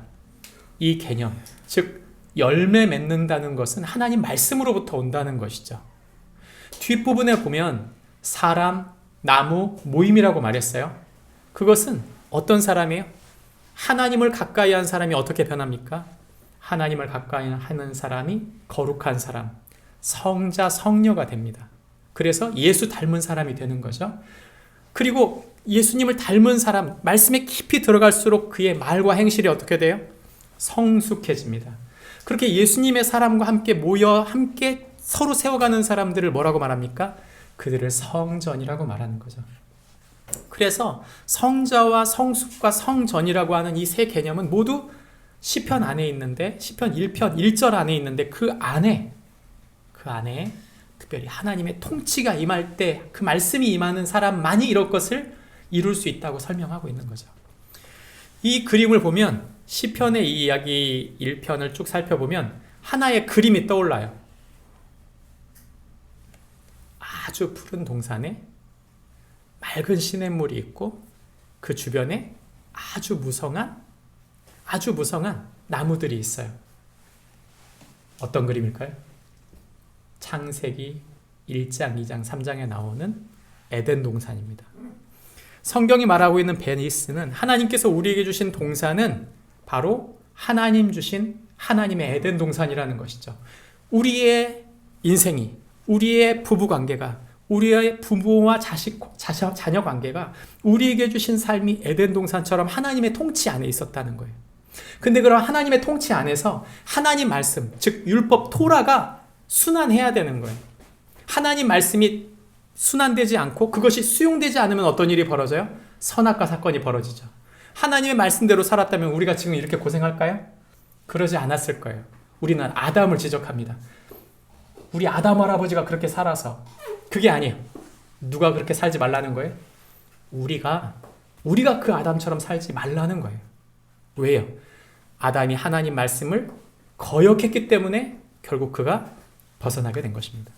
S5: 이 개념, 즉 열매 맺는다는 것은 하나님 말씀으로부터 온다는 것이죠. 뒷부분에 보면 사람, 나무, 모임이라고 말했어요. 그것은 어떤 사람이에요? 하나님을 가까이 한 사람이 어떻게 변합니까? 하나님을 가까이 하는 사람이 거룩한 사람, 성자, 성녀가 됩니다. 그래서 예수 닮은 사람이 되는 거죠. 그리고 예수님을 닮은 사람, 말씀에 깊이 들어갈수록 그의 말과 행실이 어떻게 돼요? 성숙해집니다. 그렇게 예수님의 사람과 함께 모여 함께 서로 세워가는 사람들을 뭐라고 말합니까? 그들을 성전이라고 말하는 거죠. 그래서 성자와 성숙과 성전이라고 하는 이 세 개념은 모두 시편 안에 있는데, 시편 1편 1절 안에 있는데 그 안에 특별히 하나님의 통치가 임할 때 그 말씀이 임하는 사람만이 이럴 것을 이룰 수 있다고 설명하고 있는 거죠. 이 그림을 보면 시편의 이 이야기 1편을 쭉 살펴보면 하나의 그림이 떠올라요. 아주 푸른 동산에 맑은 시냇물이 있고 그 주변에 아주 무성한 나무들이 있어요. 어떤 그림일까요? 창세기 1장, 2장, 3장에 나오는 에덴 동산입니다. 성경이 말하고 있는 베니스는 하나님께서 우리에게 주신 동산은 바로 하나님 주신 하나님의 에덴 동산이라는 것이죠. 우리의 인생이, 우리의 부부 관계가, 우리의 부모와 자녀 관계가 우리에게 주신 삶이 에덴 동산처럼 하나님의 통치 안에 있었다는 거예요. 근데 그런 하나님의 통치 안에서 하나님 말씀, 즉 율법 토라가 순환해야 되는 거예요. 하나님 말씀이 순환되지 않고 그것이 수용되지 않으면 어떤 일이 벌어져요? 선악과 사건이 벌어지죠. 하나님의 말씀대로 살았다면 우리가 지금 이렇게 고생할까요? 그러지 않았을 거예요. 우리는 아담을 지적합니다. 우리 아담 할아버지가 그렇게 살아서 그게 아니에요. 누가 그렇게 살지 말라는 거예요? 우리가 그 아담처럼 살지 말라는 거예요. 왜요? 아담이 하나님 말씀을 거역했기 때문에 결국 그가 벗어나게 된 것입니다.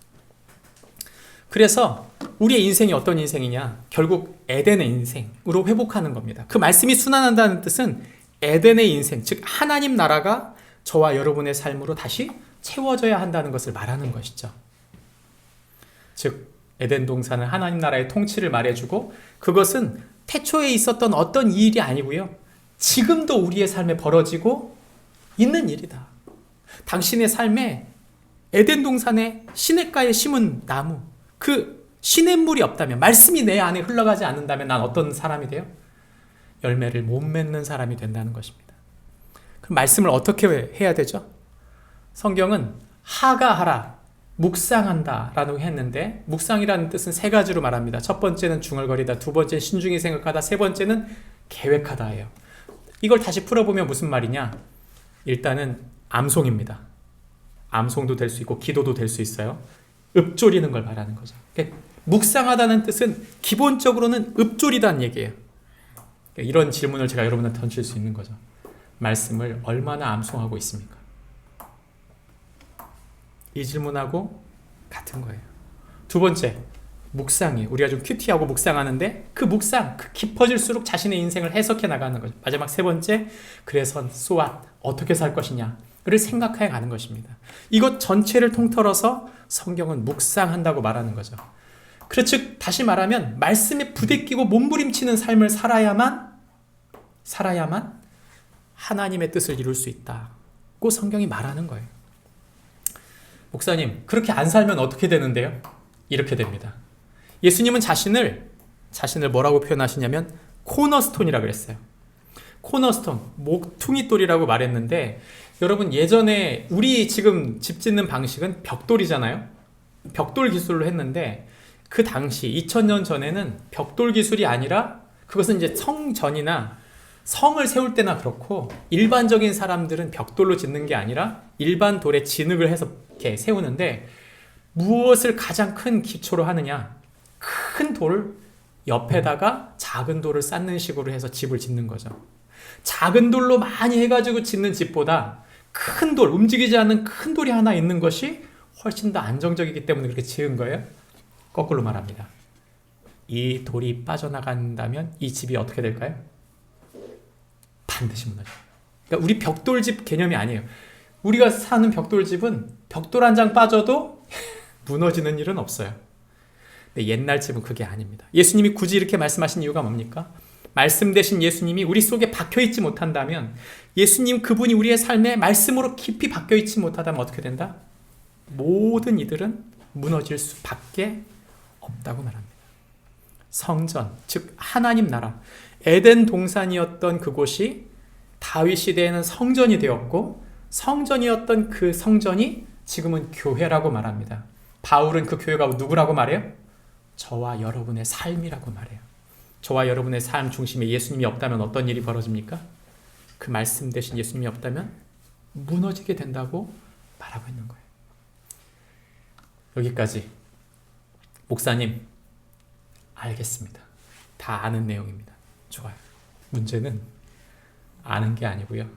S5: 그래서 우리의 인생이 어떤 인생이냐? 결국 에덴의 인생으로 회복하는 겁니다. 그 말씀이 순환한다는 뜻은 에덴의 인생, 즉 하나님 나라가 저와 여러분의 삶으로 다시 채워져야 한다는 것을 말하는 것이죠. 즉 에덴 동산은 하나님 나라의 통치를 말해주고 그것은 태초에 있었던 어떤 일이 아니고요. 지금도 우리의 삶에 벌어지고 있는 일이다. 당신의 삶에 에덴 동산의 시냇가에 심은 나무, 그 시냇물이 없다면, 말씀이 내 안에 흘러가지 않는다면 난 어떤 사람이 돼요? 열매를 못 맺는 사람이 된다는 것입니다. 그럼 말씀을 어떻게 해야 되죠? 성경은 하가하라, 묵상한다 라고 했는데 묵상이라는 뜻은 세 가지로 말합니다. 첫 번째는 중얼거리다, 두 번째는 신중히 생각하다, 세 번째는 계획하다예요. 이걸 다시 풀어보면 무슨 말이냐? 일단은 암송입니다. 암송도 될 수 있고 기도도 될 수 있어요. 읊조리는 걸 말하는 거죠. 그러니까 묵상하다는 뜻은 기본적으로는 읊조리다는 얘기예요. 그러니까 이런 질문을 제가 여러분한테 던질 수 있는 거죠. 말씀을 얼마나 암송하고 있습니까? 이 질문하고 같은 거예요. 두 번째, 묵상이에요. 우리가 좀 큐티하고 묵상하는데 그 묵상, 그 깊어질수록 자신의 인생을 해석해 나가는 거죠. 마지막 세 번째, 그래서 소앗, 어떻게 살 것이냐를 생각해 가는 것입니다. 이것 전체를 통틀어서 성경은 묵상한다고 말하는 거죠. 즉 다시 말하면 말씀에 부대끼고 몸부림치는 삶을 살아야만 하나님의 뜻을 이룰 수 있다고 성경이 말하는 거예요. 목사님, 그렇게 안 살면 어떻게 되는데요? 이렇게 됩니다. 예수님은 자신을 뭐라고 표현하시냐면 코너스톤이라고 그랬어요. 코너스톤, 모퉁이돌이라고 말했는데 여러분 예전에 우리 지금 집 짓는 방식은 벽돌이잖아요. 벽돌 기술로 했는데 그 당시 2000년 전에는 벽돌 기술이 아니라 그것은 이제 성전이나 성을 세울 때나 그렇고 일반적인 사람들은 벽돌로 짓는 게 아니라 일반 돌에 진흙을 해서 이렇게 세우는데 무엇을 가장 큰 기초로 하느냐? 큰 돌 옆에다가 작은 돌을 쌓는 식으로 해서 집을 짓는 거죠. 작은 돌로 많이 해가지고 짓는 집보다 큰 돌, 움직이지 않는 큰 돌이 하나 있는 것이 훨씬 더 안정적이기 때문에 그렇게 지은 거예요. 거꾸로 말합니다. 이 돌이 빠져나간다면 이 집이 어떻게 될까요? 반드시 무너져요. 그러니까 우리 벽돌집 개념이 아니에요. 우리가 사는 벽돌집은 벽돌 한 장 빠져도 무너지는 일은 없어요. 근데 옛날 집은 그게 아닙니다. 예수님이 굳이 이렇게 말씀하신 이유가 뭡니까? 말씀 대신 예수님이 우리 속에 박혀있지 못한다면, 예수님 그분이 우리의 삶에 말씀으로 깊이 박혀있지 못하다면 어떻게 된다? 모든 이들은 무너질 수밖에 없다고 말합니다. 성전, 즉 하나님 나라, 에덴 동산이었던 그곳이 다윗 시대에는 성전이 되었고, 성전이었던 그 성전이 지금은 교회라고 말합니다. 바울은 그 교회가 누구라고 말해요? 저와 여러분의 삶이라고 말해요. 저와 여러분의 삶 중심에 예수님이 없다면 어떤 일이 벌어집니까? 그 말씀 대신 예수님이 없다면 무너지게 된다고 말하고 있는 거예요. 여기까지. 목사님, 알겠습니다. 다 아는 내용입니다. 좋아요. 문제는 아는 게 아니고요.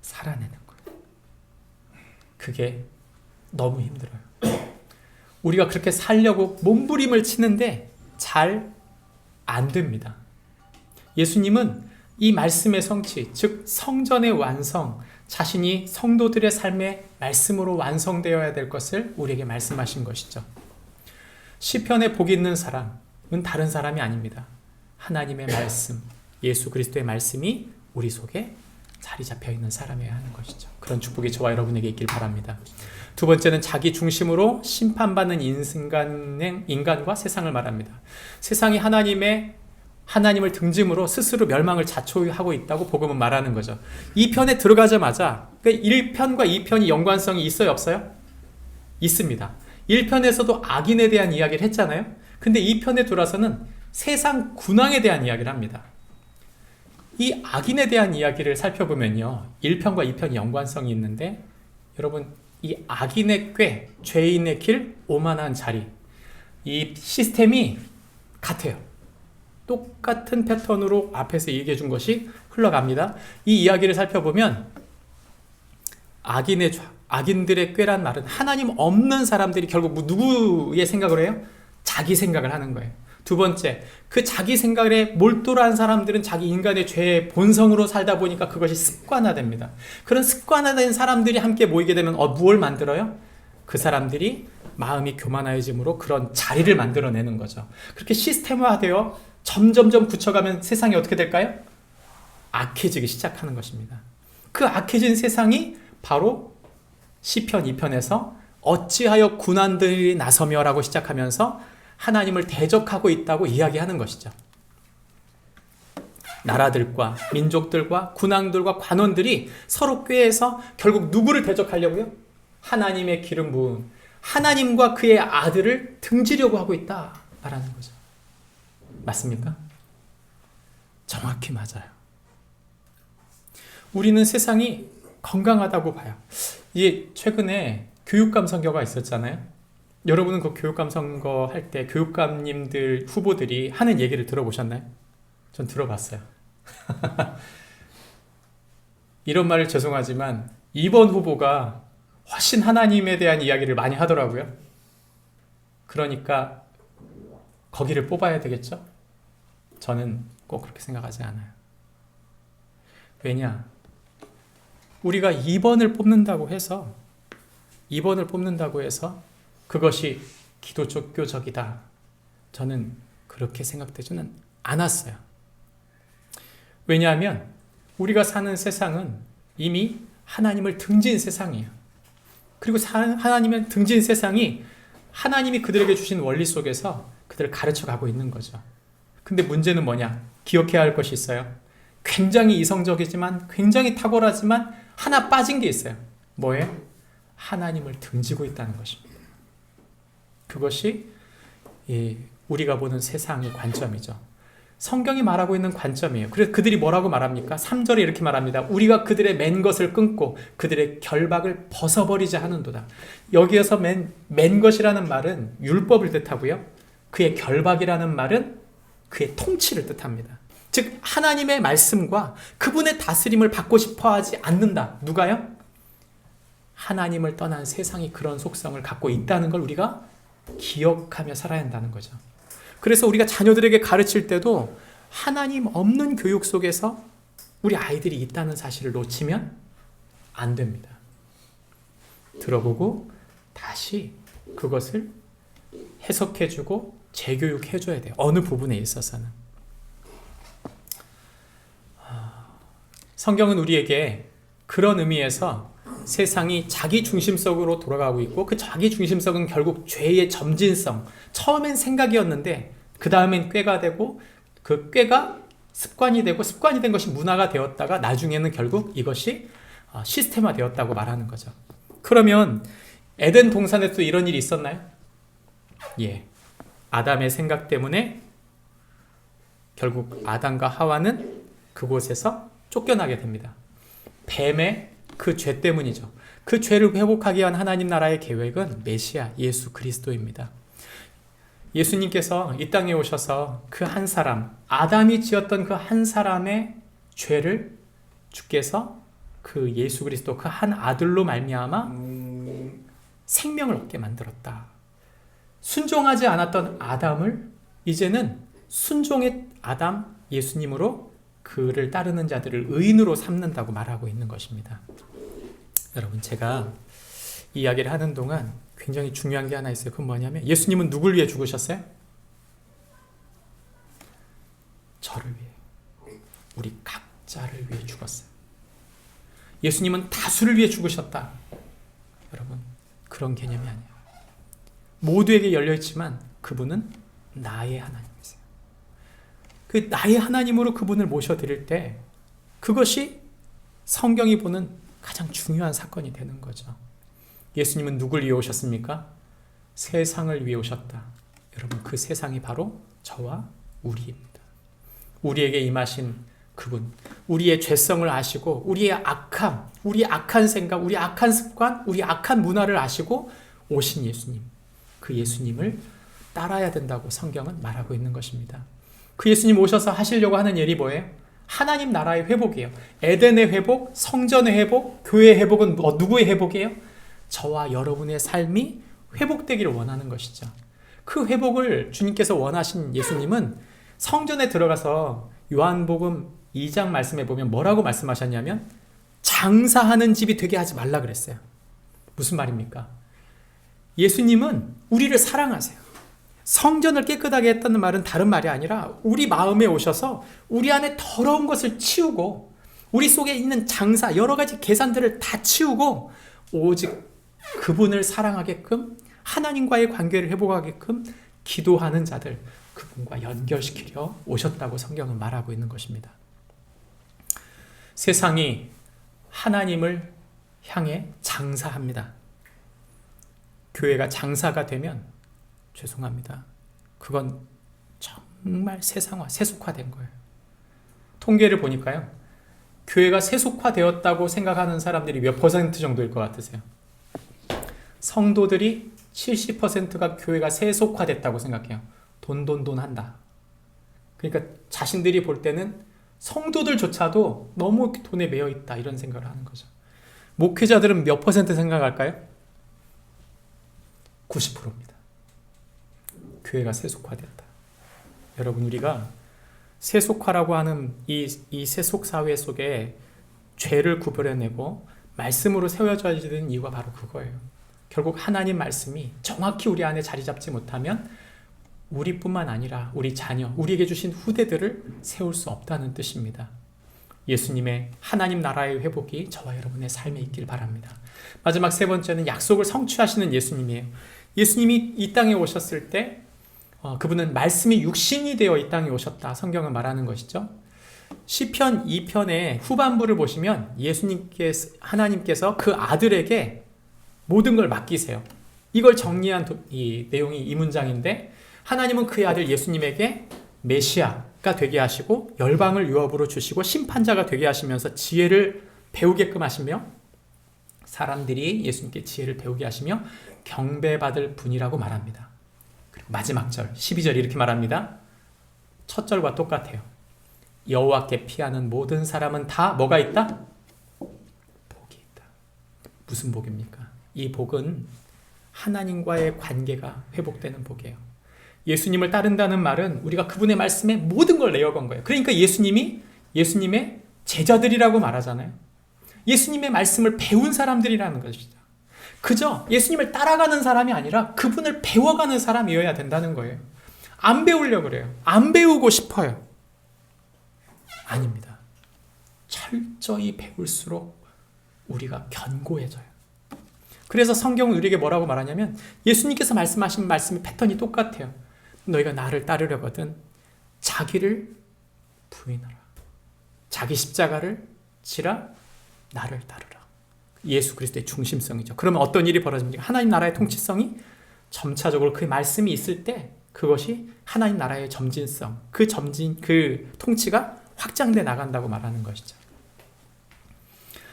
S5: 살아내는 거예요. 그게 너무 힘들어요. 우리가 그렇게 살려고 몸부림을 치는데 잘 안 됩니다. 예수님은 이 말씀의 성취, 즉 성전의 완성, 자신이 성도들의 삶의 말씀으로 완성되어야 될 것을 우리에게 말씀하신 것이죠. 시편에 복 있는 사람은 다른 사람이 아닙니다. 하나님의 말씀, 예수 그리스도의 말씀이 우리 속에 자리 잡혀 있는 사람이어야 하는 것이죠. 그런 축복이 저와 여러분에게 있길 바랍니다. 두 번째는 자기 중심으로 심판받는 인간과 세상을 말합니다. 세상이 하나님을 등짐으로 스스로 멸망을 자초하고 있다고 복음은 말하는 거죠. 2편에 들어가자마자 1편과 2편이 연관성이 있어요, 없어요? 있습니다. 1편에서도 악인에 대한 이야기를 했잖아요. 근데 2편에 들어와서는 세상 군왕에 대한 이야기를 합니다. 이 악인에 대한 이야기를 살펴보면요, 1편과 2편이 연관성이 있는데, 여러분, 이 악인의 꾀, 죄인의 길, 오만한 자리, 이 시스템이 같아요. 똑같은 패턴으로 앞에서 얘기해 준 것이 흘러갑니다. 이 이야기를 살펴보면 악인들의 꾀란 말은 하나님 없는 사람들이 결국 누구의 생각을 해요? 자기 생각을 하는 거예요. 두 번째, 그 자기 생각에 몰두한 사람들은 자기 인간의 죄의 본성으로 살다 보니까 그것이 습관화됩니다. 그런 습관화된 사람들이 함께 모이게 되면 무엇을 만들어요? 그 사람들이 마음이 교만해짐으로 그런 자리를 만들어내는 거죠. 그렇게 시스템화되어 점점점 굳혀가면 세상이 어떻게 될까요? 악해지기 시작하는 것입니다. 그 악해진 세상이 바로 시편 2편에서 어찌하여 군왕들이 나서며라고 시작하면서 하나님을 대적하고 있다고 이야기하는 것이죠. 나라들과 민족들과 군왕들과 관원들이 서로 꾀해서 결국 누구를 대적하려고요? 하나님의 기름 부은 하나님과 그의 아들을 등지려고 하고 있다 말하는 거죠. 맞습니까? 정확히 맞아요. 우리는 세상이 건강하다고 봐요. 이게 최근에 교육감 선거가 있었잖아요. 여러분은 그 교육감 선거 할 때 교육감님들 후보들이 하는 얘기를 들어보셨나요? 전 들어봤어요. 이런 말을 죄송하지만 이번 후보가 훨씬 하나님에 대한 이야기를 많이 하더라고요. 그러니까 거기를 뽑아야 되겠죠? 저는 꼭 그렇게 생각하지 않아요. 왜냐? 우리가 2번을 뽑는다고 해서 그것이 기독교적이다. 저는 그렇게 생각되지는 않았어요. 왜냐하면 우리가 사는 세상은 이미 하나님을 등진 세상이에요. 그리고 하나님을 등진 세상이 하나님이 그들에게 주신 원리 속에서 그들을 가르쳐 가고 있는 거죠. 근데 문제는 뭐냐? 기억해야 할 것이 있어요. 굉장히 이성적이지만, 굉장히 탁월하지만 하나 빠진 게 있어요. 뭐예요? 하나님을 등지고 있다는 것입니다. 그것이 우리가 보는 세상의 관점이죠. 성경이 말하고 있는 관점이에요. 그래서 그들이 뭐라고 말합니까? 3절에 이렇게 말합니다. 우리가 그들의 맨 것을 끊고 그들의 결박을 벗어버리자 하는도다. 여기에서 맨 것이라는 말은 율법을 뜻하고요. 그의 결박이라는 말은 그의 통치를 뜻합니다. 즉 하나님의 말씀과 그분의 다스림을 받고 싶어하지 않는다. 누가요? 하나님을 떠난 세상이 그런 속성을 갖고 있다는 걸 우리가 기억하며 살아야 한다는 거죠. 그래서 우리가 자녀들에게 가르칠 때도 하나님 없는 교육 속에서 우리 아이들이 있다는 사실을 놓치면 안 됩니다. 들어보고 다시 그것을 해석해주고 재교육해줘야 돼요. 어느 부분에 있어서는. 성경은 우리에게 그런 의미에서 세상이 자기 중심적으로 돌아가고 있고 그 자기 중심성은 결국 죄의 점진성, 처음엔 생각이었는데 그 다음엔 꾀가 되고 그 꾀가 습관이 되고 습관이 된 것이 문화가 되었다가 나중에는 결국 이것이 시스템화 되었다고 말하는 거죠. 그러면 에덴 동산에도 이런 일이 있었나요? 예. 아담의 생각 때문에 결국 아담과 하와는 그곳에서 쫓겨나게 됩니다. 뱀의 그 죄 때문이죠. 그 죄를 회복하기 위한 하나님 나라의 계획은 메시아 예수 그리스도입니다. 예수님께서 이 땅에 오셔서 그 한 사람, 아담이 지었던 그 한 사람의 죄를 주께서 그 예수 그리스도 그 한 아들로 말미암아 생명을 얻게 만들었다. 순종하지 않았던 아담을 이제는 순종의 아담 예수님으로 그를 따르는 자들을 의인으로 삼는다고 말하고 있는 것입니다. 여러분, 제가 이야기를 하는 동안 굉장히 중요한 게 하나 있어요. 그건 뭐냐면 예수님은 누굴 위해 죽으셨어요? 저를 위해, 우리 각자를 위해 죽었어요. 예수님은 다수를 위해 죽으셨다. 여러분, 그런 개념이 아니에요. 모두에게 열려있지만 그분은 나의 하나님이세요. 그 나의 하나님으로 그분을 모셔드릴 때 그것이 성경이 보는 가장 중요한 사건이 되는 거죠. 예수님은 누굴 위해 오셨습니까? 세상을 위해 오셨다. 여러분, 그 세상이 바로 저와 우리입니다. 우리에게 임하신 그분, 우리의 죄성을 아시고 우리의 악함, 우리 악한 생각, 우리 악한 습관, 우리 악한 문화를 아시고 오신 예수님, 그 예수님을 따라야 된다고 성경은 말하고 있는 것입니다. 그 예수님 오셔서 하시려고 하는 일이 뭐예요? 하나님 나라의 회복이에요. 에덴의 회복, 성전의 회복, 교회의 회복은 누구의 회복이에요? 저와 여러분의 삶이 회복되기를 원하는 것이죠. 그 회복을 주님께서 원하신 예수님은 성전에 들어가서 요한복음 2장 말씀에 보면 뭐라고 말씀하셨냐면 장사하는 집이 되게 하지 말라 그랬어요. 무슨 말입니까? 예수님은 우리를 사랑하세요. 성전을 깨끗하게 했다는 말은 다른 말이 아니라 우리 마음에 오셔서 우리 안에 더러운 것을 치우고 우리 속에 있는 장사, 여러 가지 계산들을 다 치우고 오직 그분을 사랑하게끔 하나님과의 관계를 회복하게끔 기도하는 자들, 그분과 연결시키려 오셨다고 성경은 말하고 있는 것입니다. 세상이 하나님을 향해 장사합니다. 교회가 장사가 되면 죄송합니다. 그건 정말 세상화, 세속화된 거예요. 통계를 보니까요. 교회가 세속화되었다고 생각하는 사람들이 몇 퍼센트 정도일 것 같으세요? 성도들이 70%가 교회가 세속화됐다고 생각해요. 돈 한다. 그러니까 자신들이 볼 때는 성도들조차도 너무 돈에 매여 있다 이런 생각을 하는 거죠. 목회자들은 몇 퍼센트 생각할까요? 90%입니다. 교회가 세속화됐다. 여러분, 우리가 세속화라고 하는 이 세속 사회 속에 죄를 구별해내고 말씀으로 세워져야 되는 이유가 바로 그거예요. 결국 하나님 말씀이 정확히 우리 안에 자리 잡지 못하면 우리뿐만 아니라 우리 자녀, 우리에게 주신 후대들을 세울 수 없다는 뜻입니다. 예수님의 하나님 나라의 회복이 저와 여러분의 삶에 있길 바랍니다. 마지막 세 번째는 약속을 성취하시는 예수님이에요. 예수님이 이 땅에 오셨을 때 그분은 말씀이 육신이 되어 이 땅에 오셨다. 성경은 말하는 것이죠. 시편 2편의 후반부를 보시면 하나님께서 그 아들에게 모든 걸 맡기세요. 이걸 정리한 이 내용이 이 문장인데 하나님은 그의 아들 예수님에게 메시아가 되게 하시고 열방을 유업으로 주시고 심판자가 되게 하시면서 지혜를 배우게끔 하시며 사람들이 예수님께 지혜를 배우게 하시며 경배받을 분이라고 말합니다. 그리고 마지막 절 12절 이렇게 말합니다. 첫 절과 똑같아요. 여호와께 피하는 모든 사람은 다 뭐가 있다? 복이 있다. 무슨 복입니까? 이 복은 하나님과의 관계가 회복되는 복이에요. 예수님을 따른다는 말은 우리가 그분의 말씀에 모든 걸 내어건 거예요. 그러니까 예수님의 제자들이라고 말하잖아요. 예수님의 말씀을 배운 사람들이라는 것이죠. 그저 예수님을 따라가는 사람이 아니라 그분을 배워가는 사람이어야 된다는 거예요. 안 배우려고 그래요. 안 배우고 싶어요. 아닙니다. 철저히 배울수록 우리가 견고해져요. 그래서 성경은 우리에게 뭐라고 말하냐면 예수님께서 말씀하신 말씀의 패턴이 똑같아요. 너희가 나를 따르려거든 자기를 부인하라. 자기 십자가를 지라 나를 따르라. 예수 그리스도의 중심성이죠. 그러면 어떤 일이 벌어집니까? 하나님 나라의 통치성이 점차적으로 그 말씀이 있을 때 그것이 하나님 나라의 점진성, 그 통치가 확장돼 나간다고 말하는 것이죠.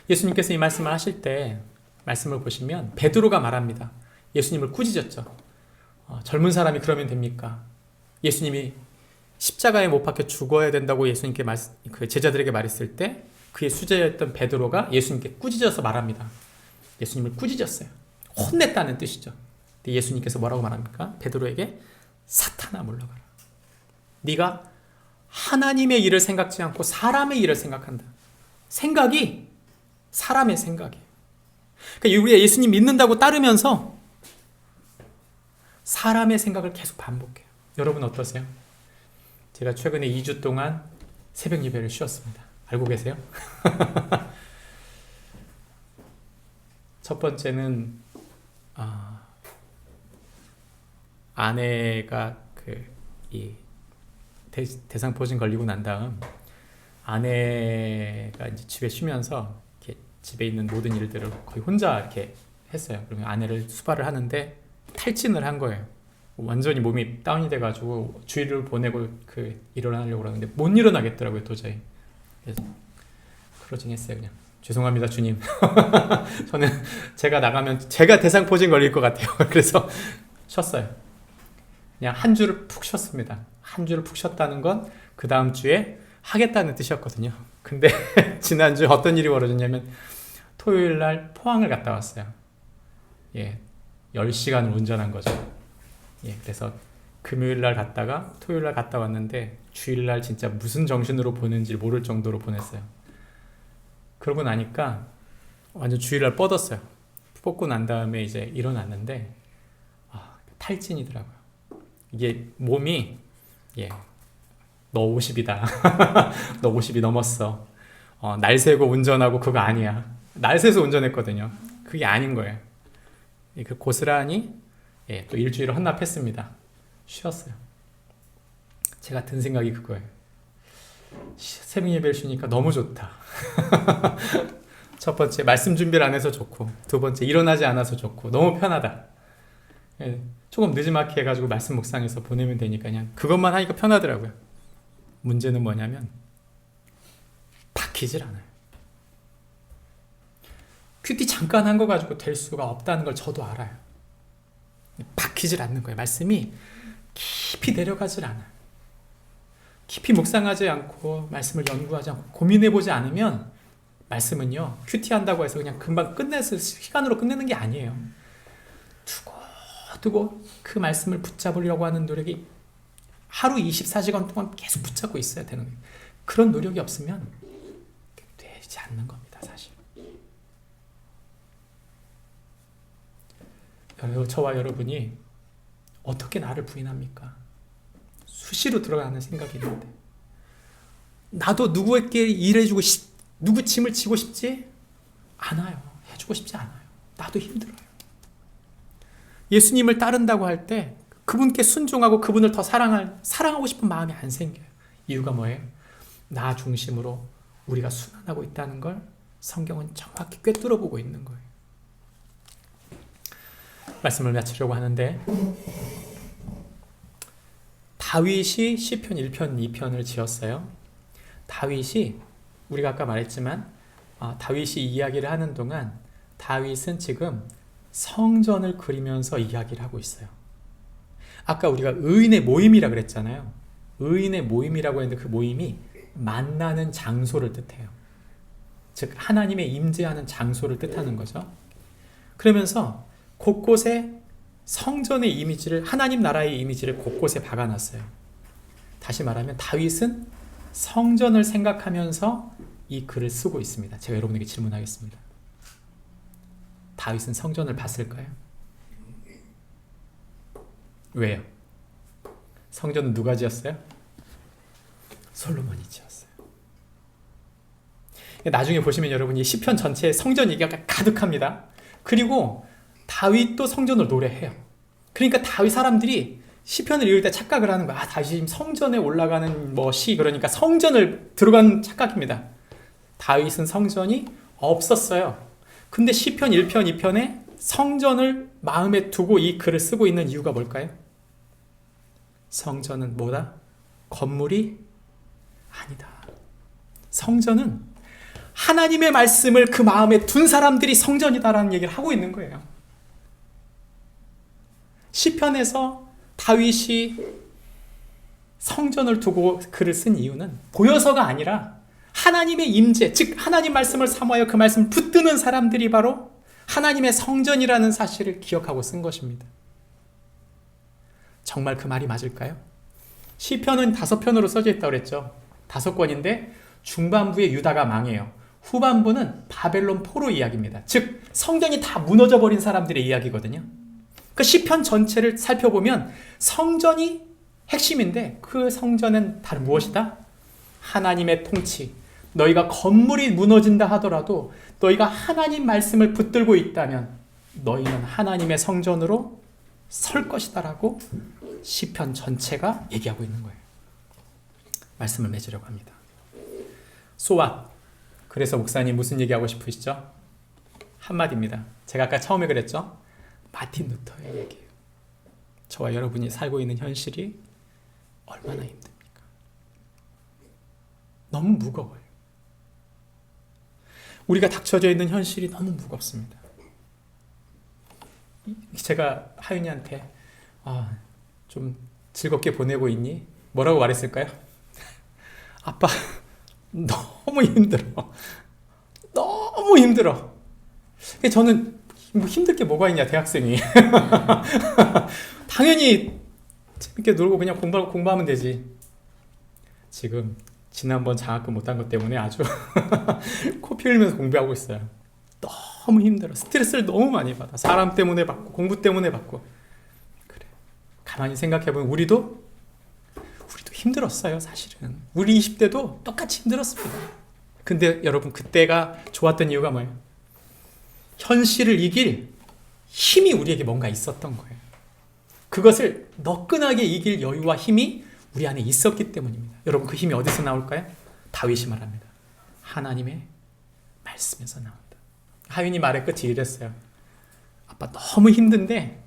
S5: 예수님께서 이 말씀을 하실 때 말씀을 보시면 베드로가 말합니다. 예수님을 꾸짖었죠. 젊은 사람이 그러면 됩니까? 예수님이 십자가에 못 박혀 죽어야 된다고 예수님께 그 제자들에게 말했을 때 그의 수제였던 베드로가 예수님께 꾸짖어서 말합니다. 예수님을 꾸짖었어요. 혼냈다는 뜻이죠. 근데 예수님께서 뭐라고 말합니까? 베드로에게 사탄아 물러가라. 네가 하나님의 일을 생각지 않고 사람의 일을 생각한다. 생각이 사람의 생각이에요. 그러니까 우리가 예수님 믿는다고 따르면서 사람의 생각을 계속 반복해요. 여러분 어떠세요? 제가 최근에 2주 동안 새벽 예배를 쉬었습니다. 알고 계세요? 첫 번째는 아내가 이 대상포진 걸리고 난 다음 아내가 이제 집에 쉬면서 이렇게 집에 있는 모든 일들을 거의 혼자 이렇게 했어요. 그러면 아내를 수발을 하는데 탈진을 한 거예요. 완전히 몸이 다운이 돼가지고 주일을 보내고 일어나려고 그러는데 못 일어나겠더라고요, 도저히. 그래서 크로징했어요, 그냥. 죄송합니다, 주님. 저는 제가 나가면 제가 대상포진 걸릴 것 같아요. 그래서 쉬었어요. 그냥 한 주를 푹 쉬었습니다. 한 주를 푹 쉬었다는 건 그 다음 주에 하겠다는 뜻이었거든요. 근데 지난주 어떤 일이 벌어졌냐면 토요일 날 포항을 갔다 왔어요. 10시간을 운전한 거죠. 그래서 금요일 날 갔다가 토요일 날 갔다 왔는데 주일 날 진짜 무슨 정신으로 보는지 모를 정도로 보냈어요. 그러고 나니까 완전 주일 날 뻗었어요. 뻗고 난 다음에 이제 일어났는데 탈진이더라고요. 이게 몸이 너 50이다. 너 50이 넘었어. 날 세고 운전하고 그거 아니야. 날 세서 운전했거든요. 그게 아닌 거예요. 그 고스란히 또 일주일을 헌납했습니다. 쉬었어요. 제가 든 생각이 그거예요. 새벽 예배를 쉬니까 너무 좋다. 첫 번째, 말씀 준비를 안 해서 좋고, 두 번째, 일어나지 않아서 좋고, 너무 편하다. 조금 늦지막히 해가지고 말씀 묵상해서 보내면 되니까 그냥 그것만 하니까 편하더라고요. 문제는 뭐냐면 박히질 않아요. 큐티 잠깐 한 거 가지고 될 수가 없다는 걸 저도 알아요. 박히질 않는 거예요. 말씀이 깊이 내려가질 않아요. 깊이 묵상하지 않고 말씀을 연구하지 않고 고민해보지 않으면 말씀은요, 큐티 한다고 해서 그냥 금방 끝내서 시간으로 끝내는 게 아니에요. 두고 그 말씀을 붙잡으려고 하는 노력이 하루 24시간 동안 계속 붙잡고 있어야 되는 거예요. 그런 노력이 없으면 되지 않는 겁니다, 사실. 저와 여러분이 어떻게 나를 부인합니까? 수시로 들어가는 생각이 있는데 나도 누구에게 일해주고 누구 짐을 지고 싶지 않아요. 해주고 싶지 않아요. 나도 힘들어요. 예수님을 따른다고 할 때 그분께 순종하고 그분을 더 사랑하고 싶은 마음이 안 생겨요. 이유가 뭐예요? 나 중심으로 우리가 순환하고 있다는 걸 성경은 정확히 꿰뚫어 보고 있는 거예요. 말씀을 마치려고 하는데 다윗이 시편 1편, 2편을 지었어요. 다윗이 우리가 아까 말했지만 다윗이 이야기를 하는 동안 다윗은 지금 성전을 그리면서 이야기를 하고 있어요. 아까 우리가 의인의 모임이라 그랬잖아요. 의인의 모임이라고 했는데 그 모임이 만나는 장소를 뜻해요. 즉 하나님의 임재하는 장소를 뜻하는 거죠. 그러면서 곳곳에 성전의 이미지를, 하나님 나라의 이미지를 곳곳에 박아놨어요. 다시 말하면 다윗은 성전을 생각하면서 이 글을 쓰고 있습니다. 제가 여러분에게 질문하겠습니다. 다윗은 성전을 봤을까요? 왜요? 성전은 누가 지었어요? 솔로몬이 지었어요. 나중에 보시면 여러분 이 시편 전체에 성전 얘기가 가득합니다. 그리고 다윗도 성전을 노래해요. 그러니까 다윗 사람들이 시편을 읽을 때 착각을 하는 거야. 다윗이 지금 성전에 올라가는 시, 그러니까 성전을 들어간 착각입니다. 다윗은 성전이 없었어요. 근데 시편 1편, 2편에 성전을 마음에 두고 이 글을 쓰고 있는 이유가 뭘까요? 성전은 뭐다? 건물이 아니다. 성전은 하나님의 말씀을 그 마음에 둔 사람들이 성전이다라는 얘기를 하고 있는 거예요. 시편에서 다윗이 성전을 두고 글을 쓴 이유는 보여서가 아니라 하나님의 임재, 즉 하나님 말씀을 사모하여 그 말씀을 붙드는 사람들이 바로 하나님의 성전이라는 사실을 기억하고 쓴 것입니다. 정말 그 말이 맞을까요? 시편은 5편으로 써져 있다고 그랬죠. 5권인데 중반부에 유다가 망해요. 후반부는 바벨론 포로 이야기입니다. 즉 성전이 다 무너져 버린 사람들의 이야기거든요. 그 시편 전체를 살펴보면 성전이 핵심인데 그 성전은 다른 무엇이다? 하나님의 통치. 너희가 건물이 무너진다 하더라도 너희가 하나님 말씀을 붙들고 있다면 너희는 하나님의 성전으로 설 것이다라고 시편 전체가 얘기하고 있는 거예요. 말씀을 맺으려고 합니다. 소아. 그래서 목사님 무슨 얘기하고 싶으시죠? 한마디입니다. 제가 아까 처음에 그랬죠? 마틴 루터의 얘기예요. 저와 여러분이 살고 있는 현실이 얼마나 힘듭니까? 너무 무거워요. 우리가 닥쳐져 있는 현실이 너무 무겁습니다. 제가 하윤이한테 좀 즐겁게 보내고 있니? 뭐라고 말했을까요? 아빠 너무 힘들어. 너무 힘들어. 저는 뭐 힘들 게 뭐가 있냐, 대학생이. 당연히 재밌게 놀고 그냥 공부하면 되지. 지금 지난번 장학금 못한 것 때문에 아주 코피 흘리면서 공부하고 있어요. 너무 힘들어. 스트레스를 너무 많이 받아. 사람 때문에 받고 공부 때문에 받고. 그래. 가만히 생각해보면 우리도 힘들었어요, 사실은. 우리 20대도 똑같이 힘들었습니다. 근데 여러분 그때가 좋았던 이유가 뭐예요? 현실을 이길 힘이 우리에게 뭔가 있었던 거예요. 그것을 너끈하게 이길 여유와 힘이 우리 안에 있었기 때문입니다. 여러분 그 힘이 어디서 나올까요? 다윗이 말합니다. 하나님의 말씀에서 나온다. 하윤이 말의 끝이 이랬어요. 아빠 너무 힘든데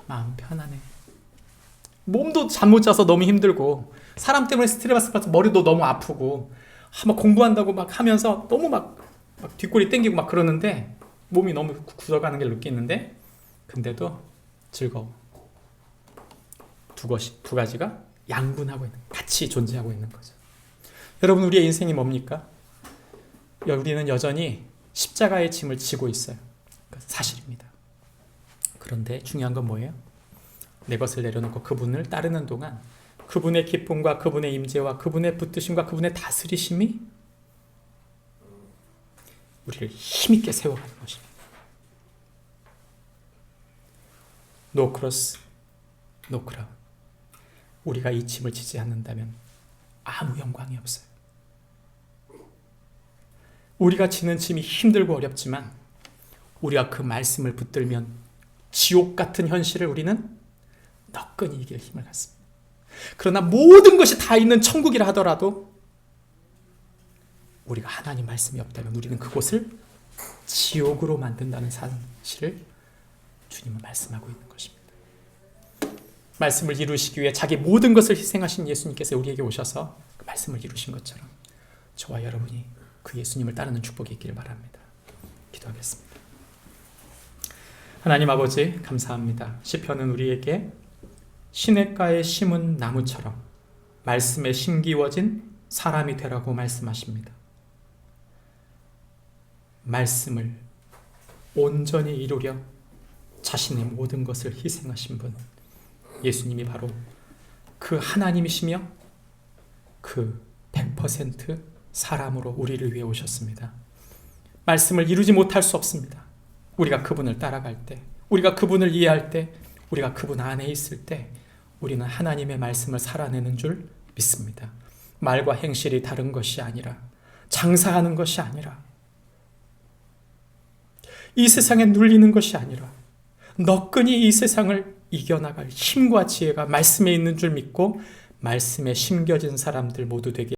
S5: 마음 편안해. 몸도 잠 못 자서 너무 힘들고 사람 때문에 스트레스 받아서 머리도 너무 아프고 막 공부한다고 막 하면서 너무 막 뒷골이 땡기고 막 그러는데 몸이 너무 굳어가는 걸 느끼는데 근데도 즐거워. 두 가지가 양분하고 있는, 같이 존재하고 있는 거죠. 여러분 우리의 인생이 뭡니까? 우리는 여전히 십자가의 짐을 지고 있어요. 사실입니다. 그런데 중요한 건 뭐예요? 내 것을 내려놓고 그분을 따르는 동안 그분의 기쁨과 그분의 임재와 그분의 붙드심과 그분의 다스리심이 우리를 힘있게 세워가는 것입니다. No cross, no crown. 우리가 이 짐을 지지 않는다면 아무 영광이 없어요. 우리가 지는 짐이 힘들고 어렵지만 우리가 그 말씀을 붙들면 지옥 같은 현실을 우리는 너끈히 이길 힘을 갖습니다. 그러나 모든 것이 다 있는 천국이라 하더라도 우리가 하나님 말씀이 없다면 우리는 그곳을 지옥으로 만든다는 사실을 주님은 말씀하고 있는 것입니다. 말씀을 이루시기 위해 자기 모든 것을 희생하신 예수님께서 우리에게 오셔서 그 말씀을 이루신 것처럼 저와 여러분이 그 예수님을 따르는 축복이 있기를 바랍니다. 기도하겠습니다. 하나님 아버지 감사합니다. 시편은 우리에게 시냇가에 심은 나무처럼 말씀에 심기워진 사람이 되라고 말씀하십니다. 말씀을 온전히 이루려 자신의 모든 것을 희생하신 분 예수님이 바로 그 하나님이시며 그 100% 사람으로 우리를 위해 오셨습니다. 말씀을 이루지 못할 수 없습니다. 우리가 그분을 따라갈 때, 우리가 그분을 이해할 때, 우리가 그분 안에 있을 때 우리는 하나님의 말씀을 살아내는 줄 믿습니다. 말과 행실이 다른 것이 아니라, 장사하는 것이 아니라, 이 세상에 눌리는 것이 아니라 너끈히 이 세상을 이겨나갈 힘과 지혜가 말씀에 있는 줄 믿고 말씀에 심겨진 사람들 모두 되게